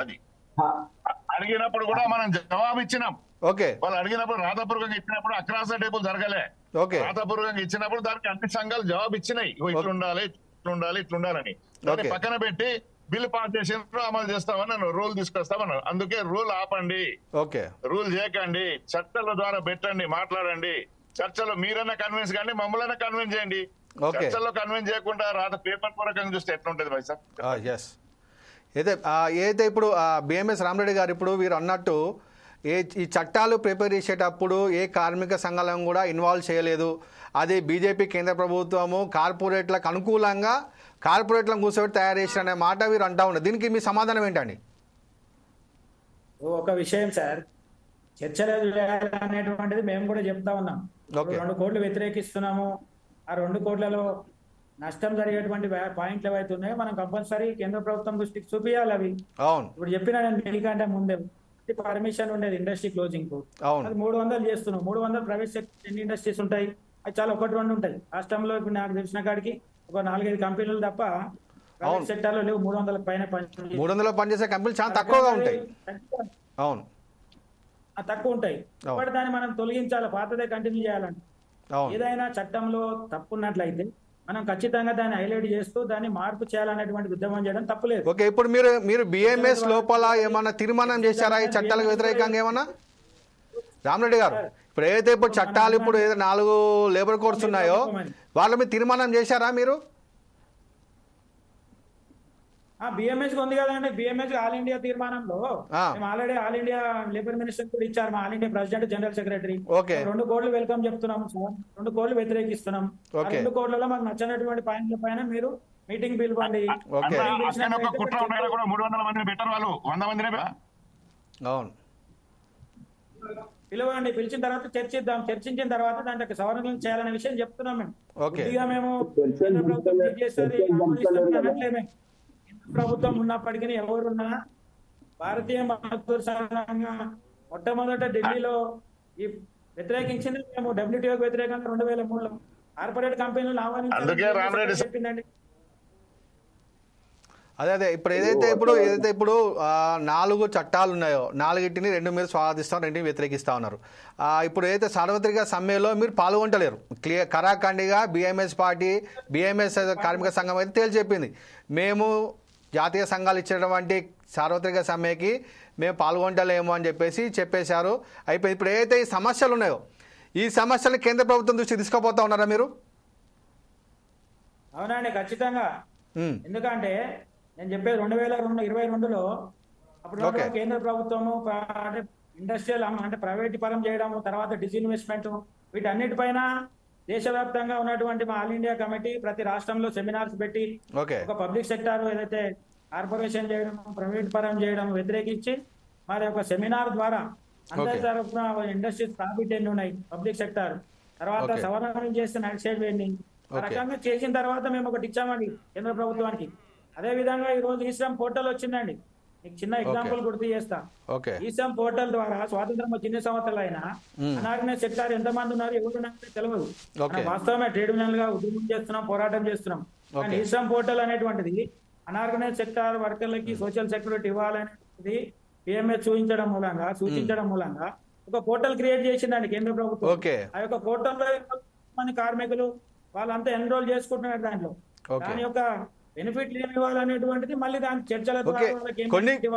అడిగినప్పుడు కూడా మనం జవాబు ఇచ్చినాం. ఓకే వాళ్ళు అడిగినప్పుడు రాతపూర్వకంగా ఇచ్చినప్పుడు అక్రాస్ ద టేబుల్ జరగలే. ఓకే రాతపూర్వకంగా ఇచ్చినప్పుడు దానికి అన్ని సంఘాలు జవాబు ఇచ్చినాయి, ఇట్లుండాలి ఇట్లుండాలి ఇట్లుండాలని. దాన్ని ఓకే. పక్కన పెట్టి బిల్లు పాస్ చేసినప్పుడు అమలు చేస్తామని రూల్ తీసుకొస్తామన్నారు. అందుకే రూల్ ఆపండి, ఓకే రూల్ చేయకండి, చర్చల ద్వారా పెట్టండి, మాట్లాడండి. చర్చలో మీరన్నా కన్విన్స్ కండి, మమ్మల్ని కన్విన్స్ చేయండి. ఓకే. చర్చల్లో కన్విన్స్ చేయకుండా రాత పేపర్ పూర్వకంగా చూస్తే ఎట్లుంటది భాయ్ సార్? ఎస్. ఏదైతే ఇప్పుడు బిఎంఎస్ రామరెడ్డి గారు ఇప్పుడు వీరు అన్నట్టు ఈ చట్టాలు ప్రిపేర్ చేసేటప్పుడు ఏ కార్మిక సంఘాలను కూడా ఇన్వాల్వ్ చేయలేదు. అది బీజేపీ కేంద్ర ప్రభుత్వము కార్పొరేట్లకు అనుకూలంగా కార్పొరేట్లను కూర్చోబెట్టి తయారు చేసిన అనే మాట వీరు అంటా ఉన్నారు. దీనికి మీ సమాధానం ఏంటండి? ఒక విషయం సార్, చర్చలు అనేటువంటిది మేము కూడా చెప్తా ఉన్నాం. 2 కోట్లు వ్యతిరేకిస్తున్నాము, ఆ 2 కోట్లలో నష్టం జరిగేటువంటి పాయింట్లు ఏవైతే ఉన్నాయో మనం కంపల్సరీ కేంద్ర ప్రభుత్వం దృష్టికి చూపించాలి. అవి అవును ఇప్పుడు చెప్పిన మీకంటే ముందే పర్మిషన్ ఉండేది ఇండస్ట్రీ క్లోజింగ్ కు, అది 300 చేస్తున్నాం. 300 ప్రైవేట్ సెక్టర్ ఎన్ని ఇండస్ట్రీస్ ఉంటాయి? అది చాలా 1-2 ఉంటాయి రాష్ట్రంలో. ఇప్పుడు నాకు తెలిసిన కాడికి ఒక 4-5 కంపెనీలు తప్ప ప్రైవేట్ సెక్టర్ లో లేవు 300 పైన 300 పనిచేసే కంపెనీలు చాలా తక్కువగా ఉంటాయి. అవును తక్కువ ఉంటాయి. బట్ దాన్ని మనం తొలగించాలి, పాతదే కంటిన్యూ చేయాలంటే. ఏదైనా చట్టంలో తప్పు ఉన్నట్లయితే మనం ఖచ్చితంగా దాన్ని హైలైట్ చేస్తూ దాన్ని మార్పు చేయాలనేటువంటి ఉద్యమం చేయడం తప్పులేదు. ఓకే. ఇప్పుడు మీరు బిఎంఎస్ లోపల ఏమన్నా తీర్మానం చేశారా ఈ చట్టాలకు వ్యతిరేకంగా ఏమన్నా? రామరెడ్డి గారు, ఇప్పుడు ఏదైతే ఇప్పుడు చట్టాలు ఇప్పుడు ఏదో 4 లేబర్ కోడ్స్ ఉన్నాయో వాళ్ళ మీద తీర్మానం చేశారా మీరు? బిఎంఎస్ ఉంది కదండి, బిఎంఎస్ ఆల్ ఇండియా తీర్మానంలో మేము already all India labour minister కూడా ఇచ్చారు, మా all India president general secretary. 2 కోట్లు వెల్కమ్ చెప్తున్నాం సార్, 2 కోట్లు వ్యతిరేకిస్తున్నాం. 2 కోట్లలో మాకు నచ్చినటువంటి పాయింట్ల పైన మీరు మీటింగ్ పిలవండి. పిలవండి, పిలిచిన తర్వాత చర్చిద్దాం, చర్చించిన తర్వాత దాంట్లో సవరణలు చేయాలనే విషయం చెప్తున్నాం మేము. మేము ప్రభుత్వం ఉన్నప్పటికీ ఎవరున్నా భారతీయ మజ్దూర్ సంఘంగా మొట్టమొదట ఢిల్లీలో ఈ వ్యతిరేకించింది మేము డబ్ల్యూటీఓకి వ్యతిరేకంగా 2003లో కార్పొరేట్ కంపెనీలను ఆహ్వానించాలని చెప్పిందండి. అదే ఇప్పుడు ఏదైతే ఇప్పుడు 4 చట్టాలు ఉన్నాయో 4టిని 2 మీరు స్వాగతిస్తాం, 2 వ్యతిరేకిస్తా ఉన్నారు. ఇప్పుడు ఏదైతే సార్వత్రిక సమ్మెలో మీరు పాల్గొంటలేరు. కరాఖండిగా బిఎంఎస్ కార్మిక సంఘం అయితే తేల్చి చెప్పింది, మేము జాతీయ సంఘాలు ఇచ్చినటువంటి సార్వత్రిక సమ్మెకి మేము పాల్గొంటలేము అని చెప్పేశారు. అయిపోయింది. ఇప్పుడు ఏదైతే ఈ సమస్యలు ఉన్నాయో ఈ సమస్యలు కేంద్ర ప్రభుత్వం దృష్టి తీసుకుపోతా ఉన్నారా మీరు? అవునండి, ఖచ్చితంగా. ఎందుకంటే నేను చెప్పేది 2022లో అప్పుడు కేంద్ర ప్రభుత్వము ఇండస్ట్రియల్ అంటే ప్రైవేట్ పరం చేయడం, తర్వాత డిస్ఇన్వెస్ట్మెంట్, వీటన్నిటిపైన దేశవ్యాప్తంగా ఉన్నటువంటి మా ఆల్ ఇండియా కమిటీ ప్రతి రాష్ట్రంలో సెమినార్స్ పెట్టి ఒక పబ్లిక్ సెక్టార్ ఏదైతే కార్పొరేషన్ చేయడం, ప్రైవేట్ పరం చేయడం వ్యతిరేకించి మరి ఒక సెమినార్ ద్వారా అందరి తరఫున ఇండస్ట్రీస్ ప్రాఫిట్ ఎన్ని ఉన్నాయి, పబ్లిక్ సెక్టార్, తర్వాత సవరణలు చేస్తే నైట్ సైడ్ వెండింగ్, ఆ రకంగా చేసిన తర్వాత మేము ఒకటి ఇచ్చామండి కేంద్ర ప్రభుత్వానికి. అదే విధంగా ఈ రోజు ఈశ్రమ్ పోర్టల్ వచ్చిందండి. మీకు చిన్న ఎగ్జాంపుల్ గుర్తు చేస్తా. ఈశ్రమ్ పోర్టల్ ద్వారా స్వాతంత్రం చిన్న సంవత్సరాలు అయినా అనార్గనైజ్ సెక్టార్ ఎంతమంది ఉన్నారు ఎవరు తెలియదు. వాస్తవమే ట్రేడ్ యూనియన్ గా ఉద్యమం చేస్తున్నాం, పోరాటం చేస్తున్నాం. కానీ ఈశ్రమ్ పోర్టల్ అనేటువంటిది అనార్గనైజ్ సెక్టార్ వర్కర్లకి సోషల్ సెక్యూరిటీ ఇవ్వాలనేది పిఎంఎస్ సూచించడం మూలంగా ఒక పోర్టల్ క్రియేట్ చేసిందండి కేంద్ర ప్రభుత్వం. ఆ యొక్క పోర్టల్లో మంది కార్మికులు వాళ్ళంతా ఎన్రోల్ చేసుకుంటున్నారు. దాంట్లో దాని యొక్క బెనిఫిట్లు ఏమి ఇవ్వాలనేటువంటిది మళ్ళీ దాని చర్చల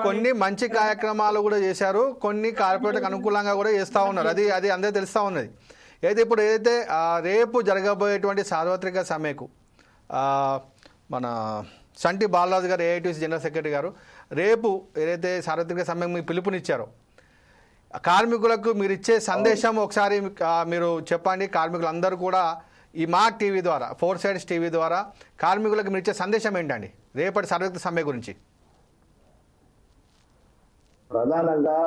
కొన్ని మంచి కార్యక్రమాలు కూడా చేశారు, కొన్ని కార్పొరేట్లకు అనుకూలంగా కూడా చేస్తూ ఉన్నారు. అది అందరూ తెలుస్తూ ఉన్నది. ఇప్పుడు ఏదైతే రేపు జరగబోయేటువంటి సార్వత్రిక సమ్మెకు మన సంటి బాలరాజు గారు ఏఐటీసీ జనరల్ సెక్రటరీ గారు రేపు ఏదైతే సార్వత్రిక సమ్మెకు మీకు పిలుపునిచ్చారో కార్మికులకు మీరు ఇచ్చే సందేశం ఒకసారి మీరు చెప్పండి. కార్మికులందరూ కూడా ఈ మా టీవీ ద్వారా 4 Sides టీవీ ద్వారా కార్మికులకు మీరు ఇచ్చే సందేశం ఏంటండి రేపటి సార్వత్రిక సమ్మె గురించి? ప్రధానంగా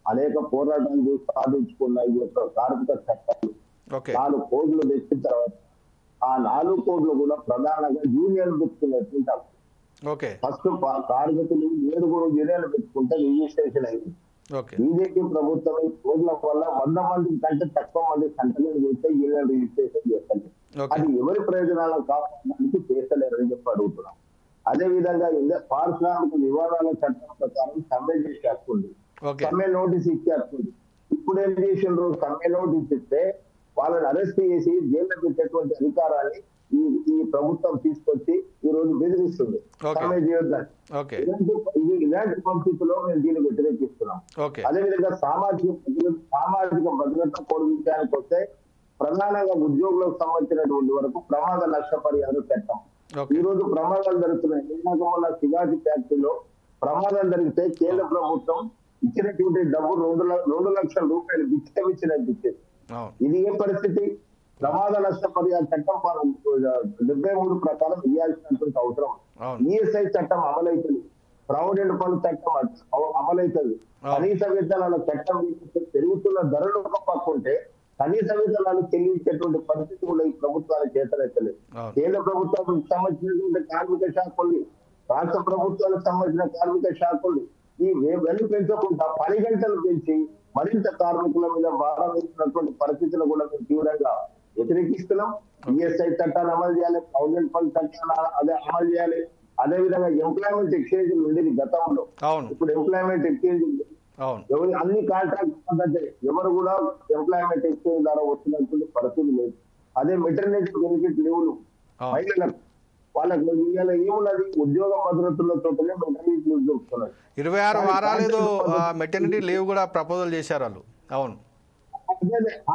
అనేక పోరాటాలు సాధించుకున్న ఈ యొక్క కార్మిక చట్టాలు 4 కోడ్లు తెచ్చిన తర్వాత ఆ 4 కోడ్లు కూడా ప్రధానంగా యూనియన్ పెట్టుకున్నట్టు ఫస్ట్ కార్మికులు 7 యూనియన్లు పెట్టుకుంటే రిజిస్ట్రేషన్ అయింది. బీజేపీ ప్రభుత్వం ఈ కోడ్ల వల్ల 100 మంది కంటే తక్కువ మంది సంతకం చేస్తే యూనియన్ రిజిస్ట్రేషన్ చేస్తారు. అది ఎవరి ప్రయోజనాలకు కావడానికి చేస్తలేరని చెప్పి అడుగుతున్నాం. అదే విధంగా పారిశ్రామిక నివారణ చట్టం ప్రకారం సమ్మె చేసి హక్కుంది, సమ్మె నోటీస్ ఇచ్చే హక్కుంది. ఇప్పుడు ఏం చేసిండ్రు, సమ్మె నోటీస్ ఇస్తే వాళ్ళని అరెస్ట్ చేసి జైల్లో పెట్టేటువంటి అధికారాన్ని ఈ ప్రభుత్వం తీసుకొచ్చి ఈ రోజు బెదిరిస్తుంది సమ్మె చేయొద్దని. ఇలాంటి పరిస్థితుల్లో మేము దీన్ని వ్యతిరేకిస్తున్నాం. అదేవిధంగా సామాజిక భద్రత కోడ్ విషయానికి వస్తే ప్రధానంగా ఉద్యోగులకు సంబంధించినటువంటి వరకు ప్రమాద నష్టపరిహారం చట్టం. ఈ రోజు ప్రమాదాలు జరుగుతున్నాయి. నిన్న శివాజీ ఫ్యాక్టరీలో ప్రమాదం జరిగితే కేంద్ర ప్రభుత్వం ఇచ్చినటువంటి డబ్బు 2 లక్షల రూపాయలు బిచ్చమిచ్చినట్టు ఇచ్చేది. ఇది ఏ పరిస్థితి? ప్రమాద నష్టపరిహార చట్టం 73 ప్రకారం ఇవ్వాల్సినటువంటి అవసరం. ఈఎస్ఐ చట్టం అమలవుతుంది, ప్రావిడెంట్ ఫండ్ చట్టం అమలవుతుంది, కనీస వేతనాల చట్టం పెరుగుతున్న ధరలు ఒక పక్కుంటే కనీస వేతనాలు చెల్లించేటువంటి పరిస్థితి కూడా ఈ ప్రభుత్వానికి చేతనెత్తలేదు. కేంద్ర ప్రభుత్వానికి సంబంధించినటువంటి కార్మిక శాఖలు, రాష్ట్ర ప్రభుత్వానికి సంబంధించిన కార్మిక శాఖలు ఈ వెలు పెంచకుండా 10 గంటలు పెంచి మరింత కార్మికుల మీద భారం వేస్తున్నటువంటి పరిస్థితులు కూడా మేము తీవ్రంగా వ్యతిరేకిస్తున్నాం. ఈఎస్ఐ చట్టాన్ని అమలు చేయాలి, ప్రావిడెంట్ ఫండ్ చట్టాన్ని అమలు చేయాలి. అదే విధంగా ఎంప్లాయ్మెంట్ ఎక్స్చేంజ్ ఉండేది గతంలో, ఇప్పుడు ఎంప్లాయ్మెంట్ ఎక్స్చేంజ్ ఎవరు అన్ని కాంట్రాక్ట్ పద్ధతి ఎవరు కూడా ఎంప్లాయ్మెంట్ ఎక్స్చేంజ్ ద్వారా వస్తున్నటువంటి పరిస్థితి లేదు. అదే మెటర్నిటీ బెనిఫిట్ లీవ్లు మహిళలకు వాళ్ళకి ఏమున్నది, ఉద్యోగ భద్రతలతో మెటర్నిటీ లీవ్ దొరుకుతున్నారు. 26 వారాలు ఏదో మెటర్నిటీ లీవ్ కూడా ప్రపోజల్ చేశారు వాళ్ళు. అవును,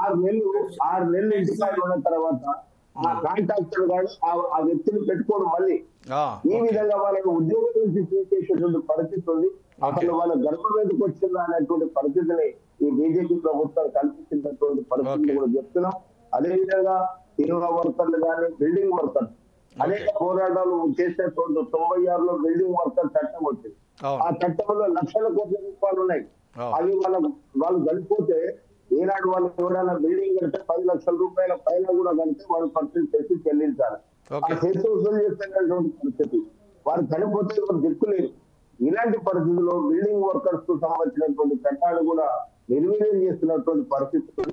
6 నెలలు ఇంటికాడ ఉన్న తర్వాత ఆ కాంట్రాక్టర్ గారు ఆ వ్యక్తిని పెట్టుకోవడం మళ్ళీ ఈ విధంగా వాళ్ళకి ఉద్యోగం నుంచి తీసేసేటువంటి పరిస్థితి ఉంది. అసలు వాళ్ళ గర్భం మీదకి వచ్చిందా అనేటువంటి పరిస్థితిని ఈ బీజేపీ ప్రభుత్వం కల్పించినటువంటి పరిస్థితిని కూడా చెప్తున్నాం. అదేవిధంగా సినిమా వర్కర్లు కానీ బిల్డింగ్ వర్కర్స్ అనేక పోరాటాలు చేసినటువంటి 96లో బిల్డింగ్ వర్కర్ చట్టం వచ్చింది. ఆ చట్టంలో లక్షల కోట్ల రూపాయలు ఉన్నాయి. అవి వాళ్ళు కలిపిపోతే ఈనాడు వాళ్ళు ఎవరైనా బిల్డింగ్ కడితే 10 లక్షల రూపాయల పైన కూడా కలిపితే వాళ్ళు పర్సెంట్ చేసి చెల్లించాలి. ఆ చేసి వసూలు చేస్తున్నటువంటి పరిస్థితి వారు చనిపోతే ఎవరు దిక్కులేరు. ఇలాంటి పరిస్థితుల్లో బిల్డింగ్ వర్కర్స్ కు సంబంధించినటువంటి చట్టాలు కూడా నిర్వీర్యం చేస్తున్నటువంటి పరిస్థితులు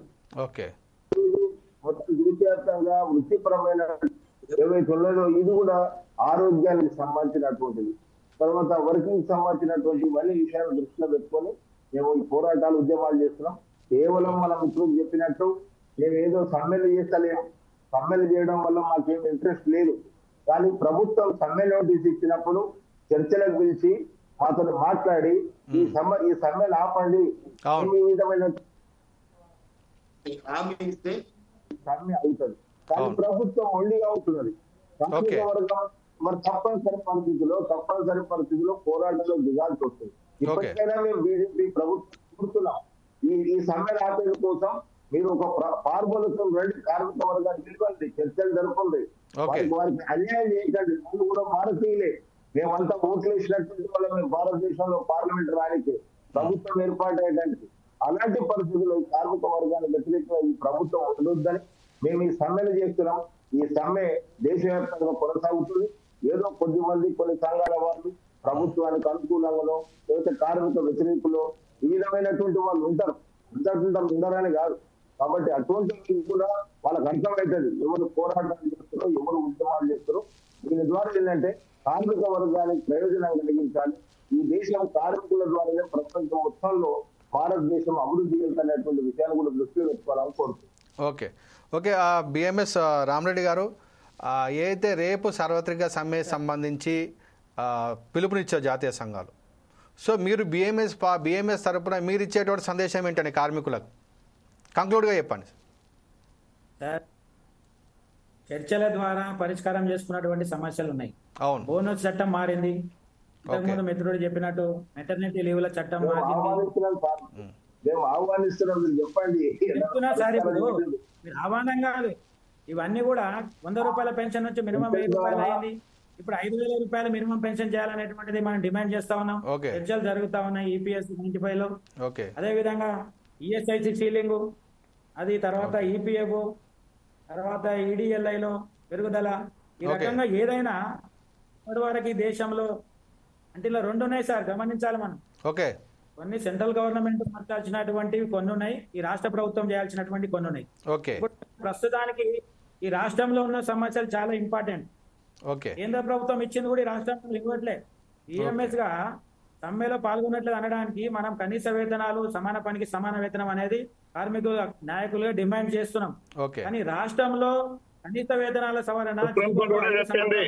మొత్తం దేశవ్యాప్తంగా వృత్తిపరమైన ఏవైతే ఉన్నదో ఇది కూడా ఆరోగ్యానికి సంబంధించినటువంటిది, తర్వాత వర్కింగ్ సంబంధించినటువంటి ఇవన్నీ విషయాలు దృష్టిలో పెట్టుకొని మేము ఈ పోరాటాలు ఉద్యమాలు చేస్తున్నాం. కేవలం మన మిత్రులు చెప్పినట్టు మేము ఏదో సమ్మెలు చేస్తలేము, సమ్మెలు చేయడం వల్ల మాకేం ఇంట్రెస్ట్ లేదు. కానీ ప్రభుత్వం సమ్మె నోటీస్ ఇచ్చినప్పుడు చర్చలకు పిలిచి మాతో మాట్లాడి ఈ సమ్మెను ఆపండి, ఈ విధమైన హామీ ఇస్తే సమ్మె అవుతుంది. కానీ ప్రభుత్వం ఒండిగా అవుతున్నది. మరి తప్పనిసరి పరిస్థితిలో పోరాటంలో దిగాల్సి వస్తుంది. ఇప్పటికైనా మేము బీజేపీ ప్రభుత్వం చూస్తున్నాం, ఈ సమ్మెను ఆపేది కోసం మీరు ఒక పార్వలతో రండి, కార్మిక వర్గాన్ని పిలవండి, చర్చలు జరపండి, వారికి అన్యాయం చేయకండి. వాళ్ళు కూడా భారతీయులే, మేమంతా ఓట్లు వేసినటువంటి వల్ల మేము భారతదేశంలో పార్లమెంట్ రానికి ప్రభుత్వం ఏర్పాటు అయ్యడానికి. అలాంటి పరిస్థితుల్లో కార్మిక వర్గాన్ని వ్యతిరేకంగా ఈ ప్రభుత్వం ఉండొద్దని మేము ఈ సమ్మెను చేస్తున్నాం. ఈ సమ్మె దేశవ్యాప్తంగా కొనసాగుతుంది. ఏదో కొద్ది మంది కొన్ని సంఘాల వాళ్ళు ప్రభుత్వానికి అనుకూలంగానో లేకపోతే కార్మిక వ్యతిరేకులు ఈ విధమైనటువంటి వాళ్ళు ఉంటారు, ఉండరని కాదు. కాబట్టి అటువంటి కూడా వాళ్ళకి అర్థమవుతుంది ఎవరు పోరాటాలు చేస్తారో, ఎవరు ఉద్యమాలు చేస్తారో. దీని ద్వారా ఏంటంటే కార్మిక వర్గానికి ప్రయోజనం కలిగించాలి. ఈ దేశం కార్మికుల ద్వారానే ప్రపంచం మొత్తంలో భారతదేశం అభివృద్ధి చెందుతున్నటువంటి విషయాన్ని కూడా దృష్టిలో పెట్టుకోవాలని కోరుతుంది. ఓకే బిఎంఎస్ రామరెడ్డి గారు, ఏదైతే రేపు సార్వత్రిక సమ్మె సంబంధించి పిలుపునిచ్చే జాతీయ సంఘాలు, సో మీరు బిఎంఎస్ తరపున మీరు ఇచ్చేటువంటి సందేశం ఏంటండి కార్మికులకు? కంక్లూడ్గా చెప్పండి సార్. చర్చల ద్వారా పరిష్కారం చేసుకున్నటువంటి సమస్యలు ఉన్నాయి. అవును, బోనస్ చట్టం మారింది, ఇంతకుముందు మిత్రుడు చెప్పినట్టు మెటర్నిటీ లీవ్ల చట్టం మారింది. మేము ఆహ్వానిస్తున్నాం, మీరు చెప్పండి. చెప్తున్నా సార్, ఇప్పుడు మీరు ఆహ్వానం కాదు, ఇవన్నీ కూడా 100 రూపాయల పెన్షన్ నుంచి మినిమం 1000 రూపాయలు అయింది. ఇప్పుడు 5000 రూపాయలు మినిమం పెన్షన్ చేయాలనేటువంటిది మనం డిమాండ్ చేస్తా ఉన్నాం. చర్చలు జరుగుతా ఉన్నాయి ఈపీఎస్ 95 లో. అదే విధంగా ఈఎస్ఐసి సీలింగ్, అది తర్వాత ఈపీఎఫ్, తర్వాత ఈడిఎల్ఐలో పెరుగుదల, ఈ రకంగా ఏదైనా ఇప్పటి వరకు ఈ దేశంలో అంటే ఇలా 2 ఉన్నాయి సార్, గమనించాలి మనం. కొన్ని సెంట్రల్ గవర్నమెంట్ మార్చాల్సినటువంటివి కొన్ని ఉన్నాయి, ఈ రాష్ట్ర ప్రభుత్వం చేయాల్సినటువంటి కొన్ని ఉన్నాయి. ప్రస్తుతానికి ఈ రాష్ట్రంలో ఉన్న సమస్యలు చాలా ఇంపార్టెంట్. కేంద్ర ప్రభుత్వం ఇచ్చింది కూడా ఈ రాష్ట్రంలో ఇవ్వట్లేదు. ఈఎంఎస్ గా సమ్మెలో పాల్గొన్నట్లేదు అనడానికి మనం కనీస వేతనాలు, సమాన పనికి సమాన వేతనం అనేది కార్మికుల నాయకులుగా డిమాండ్ చేస్తున్నాం. ఓకే కానీ రాష్ట్రంలో కనీస వేతనాల సవరణ సుప్రీంకోర్టు కూడా చెప్పింది.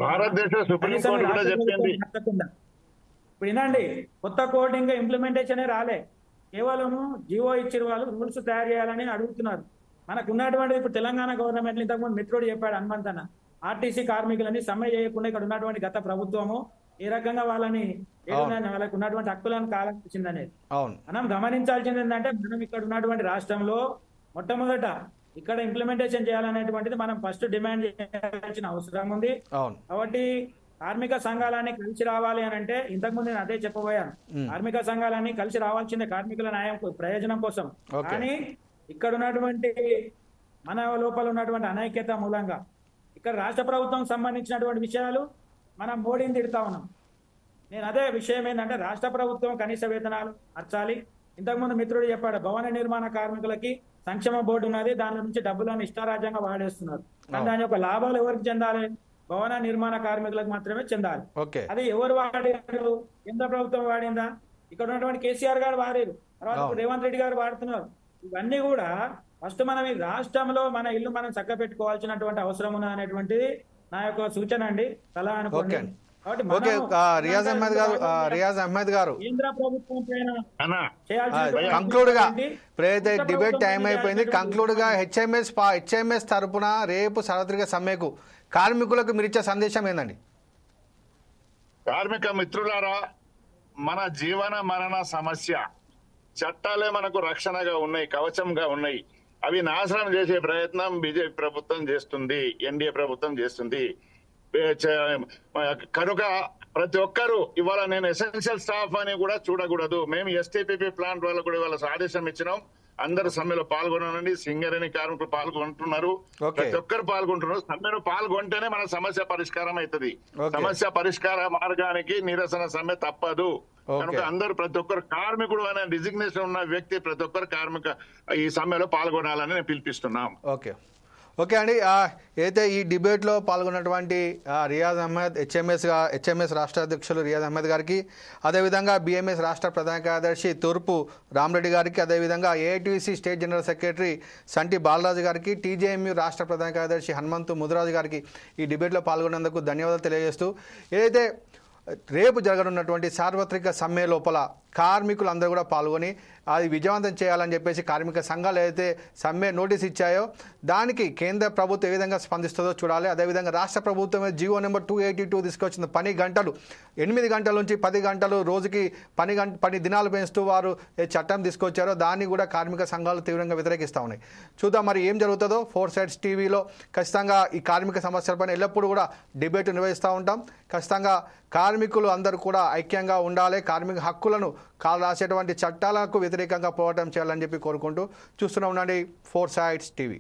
భారతదేశ సుప్రీంకోర్టు కూడా చెప్పింది. ఇప్పుడు వినండి, కొత్త కోడ్ ఇంకా ఇంప్లిమెంటేషన్ రాలే, కేవలము జీవో ఇచ్చిన వాళ్ళు రూల్స్ తయారు చేయాలని అడుగుతున్నారు. మనకు ఉన్నటువంటి ఇప్పుడు తెలంగాణ గవర్నమెంట్ ఇంతకుముందు మిత్రుడు చెప్పాడు హనుమంతన్న, ఆర్టీసీ కార్మికులని సమ్మె చేయకుండా ఇక్కడ ఉన్నటువంటి గత ప్రభుత్వము ఏ రకంగా వాళ్ళని వాళ్ళకు ఉన్నటువంటి హక్కులను కాలకిచ్చిందనేది మనం గమనించాల్సింది ఏంటంటే, మనం ఇక్కడ ఉన్నటువంటి రాష్ట్రంలో మొట్టమొదట ఇక్కడ ఇంప్లిమెంటేషన్ చేయాలనేటువంటిది మనం ఫస్ట్ డిమాండ్ చేయాల్సిన అవసరం ఉంది. కాబట్టి కార్మిక సంఘాలన్నీ కలిసి రావాలి అని అంటే, ఇంతకుముందు నేను అదే చెప్పబోయాను, కార్మిక సంఘాలన్నీ కలిసి రావాల్సిందే కార్మికుల న్యాయం ప్రయోజనం కోసం. కానీ ఇక్కడ ఉన్నటువంటి మన లోపల ఉన్నటువంటి అనైక్యత మూలంగా ఇక్కడ రాష్ట్ర ప్రభుత్వం సంబంధించినటువంటి విషయాలు మనం మోడీని తిడతా ఉన్నాం. నేను అదే విషయం ఏంటంటే, రాష్ట్ర ప్రభుత్వం కనీస వేతనాలు మార్చాలి. ఇంతకుముందు మిత్రుడు చెప్పాడు, భవన నిర్మాణ కార్మికులకి సంక్షేమ బోర్డు ఉన్నది, దాని నుంచి డబ్బులను ఇష్టారాజ్యంగా వాడేస్తున్నారు. కానీ దాని యొక్క లాభాలు ఎవరికి చెందాలి? భవన నిర్మాణ కార్మికులకు మాత్రమే చెందాలి. అది ఎవరు వాడారు? కేంద్ర ప్రభుత్వం వాడిందా? ఇక్కడ ఉన్నటువంటి కేసీఆర్ గారు వాడారు, తర్వాత రేవంత్ రెడ్డి గారు వాడుతున్నారు. ఇవన్నీ కూడా ఫస్ట్ మనం ఈ రాష్ట్రంలో మన ఇల్లు మనం చక్క పెట్టుకోవాల్సినటువంటి అవసరం ఉన్నది అనేటువంటిది నా యొక్క సూచన అండి, సలహా అనుకోండి. రియాజ్ అహ్మద్ గారు కేంద్ర ప్రభుత్వం పైన కంక్లూడ్ గా డిబేట్ టైం అయిపోయింది. కంక్లూడ్ గా హెచ్ఎంఎస్ తరపున రేపు సార్వత్రిక సమ్మెకు కార్మికులకు మీరు ఇచ్చే సందేశం ఏందండి? కార్మిక మిత్రులారా, మన జీవన మరణ సమస్య చట్టాలే మనకు రక్షణగా ఉన్నాయి, కవచంగా ఉన్నాయి. అవి నాశనం చేసే ప్రయత్నం బీజేపీ ప్రభుత్వం చేస్తుంది, ఎన్డీఏ ప్రభుత్వం చేస్తుంది. కనుక ప్రతి ఒక్కరూ ఇవాళ నేను ఎసెన్షియల్ స్టాఫ్ అని కూడా చూడకూడదు. మేము ఎస్టీపీపీ ప్లాంట్ వాళ్ళకు కూడా ఇవాళ ఆదేశం ఇచ్చినాం, అందరు సమ్మెలో పాల్గొనండి. సింగరేణి కార్మికులు పాల్గొంటున్నారు, ప్రతి ఒక్కరు పాల్గొంటున్నారు. సమ్మెను పాల్గొంటేనే మన సమస్య పరిష్కారం అవుతుంది. సమస్య పరిష్కార మార్గానికి నిరసన సమ్మె తప్పదు. కనుక అందరూ ప్రతి ఒక్కరు కార్మికుడు అనే డిజిగ్నేషన్ ఉన్న వ్యక్తి ప్రతి ఒక్కరు కార్మిక ఈ సమ్మెలో పాల్గొనాలని నేను పిలిపిస్తున్నాం. ఓకే అండి, అయితే ఈ డిబేట్లో పాల్గొన్నటువంటి రియాజ్ అహ్మద్ హెచ్ఎంఎస్ రాష్ట్ర అధ్యక్షులు రియాజ్ అహ్మద్ గారికి, అదేవిధంగా బిఎంఎస్ రాష్ట్ర ప్రధాన కార్యదర్శి తూర్పు రామరెడ్డి గారికి, అదేవిధంగా AITC state general secretary Santi Balaraju గారికి, టీజేఎంయూ రాష్ట్ర ప్రధాన కార్యదర్శి హనుమంతు ముదిరాజు గారికి ఈ డిబేట్లో పాల్గొన్నందుకు ధన్యవాదాలు తెలియజేస్తూ, ఏదైతే రేపు జరగనున్నటువంటి సార్వత్రిక సమ్మె లోపల కార్మికులందరూ కూడా పాల్గొని అది విజయవంతం చేయాలని చెప్పేసి కార్మిక సంఘాలు ఏదైతే సమ్మె నోటీస్ ఇచ్చాయో దానికి కేంద్ర ప్రభుత్వం ఏ విధంగా స్పందిస్తుందో చూడాలి. అదేవిధంగా రాష్ట్ర ప్రభుత్వం జీవో నెంబర్ 282 తీసుకొచ్చిన పని గంటలు 8 గంటల నుంచి 10 గంటలు రోజుకి పని దినాలు పెంచుతూ వారు చట్టం తీసుకొచ్చారో దాన్ని కూడా కార్మిక సంఘాలు తీవ్రంగా వ్యతిరేకిస్తూ ఉన్నాయి. చూద్దాం మరి ఏం జరుగుతుందో. 4 Sides టీవీలో ఖచ్చితంగా ఈ కార్మిక సమస్యలపైన ఎల్లప్పుడూ కూడా డిబేట్ నిర్వహిస్తూ ఉంటాం. ఖచ్చితంగా కార్మికులు అందరూ కూడా ఐక్యంగా ఉండాలి, కార్మిక హక్కులను కాలు రాసేటువంటి చట్టాలకు వ్యతిరేకంగా పోరాటం చేయాలని చెప్పి కోరుకుంటూ చూస్తూనే ఉండండి 4 Sides టీవీ.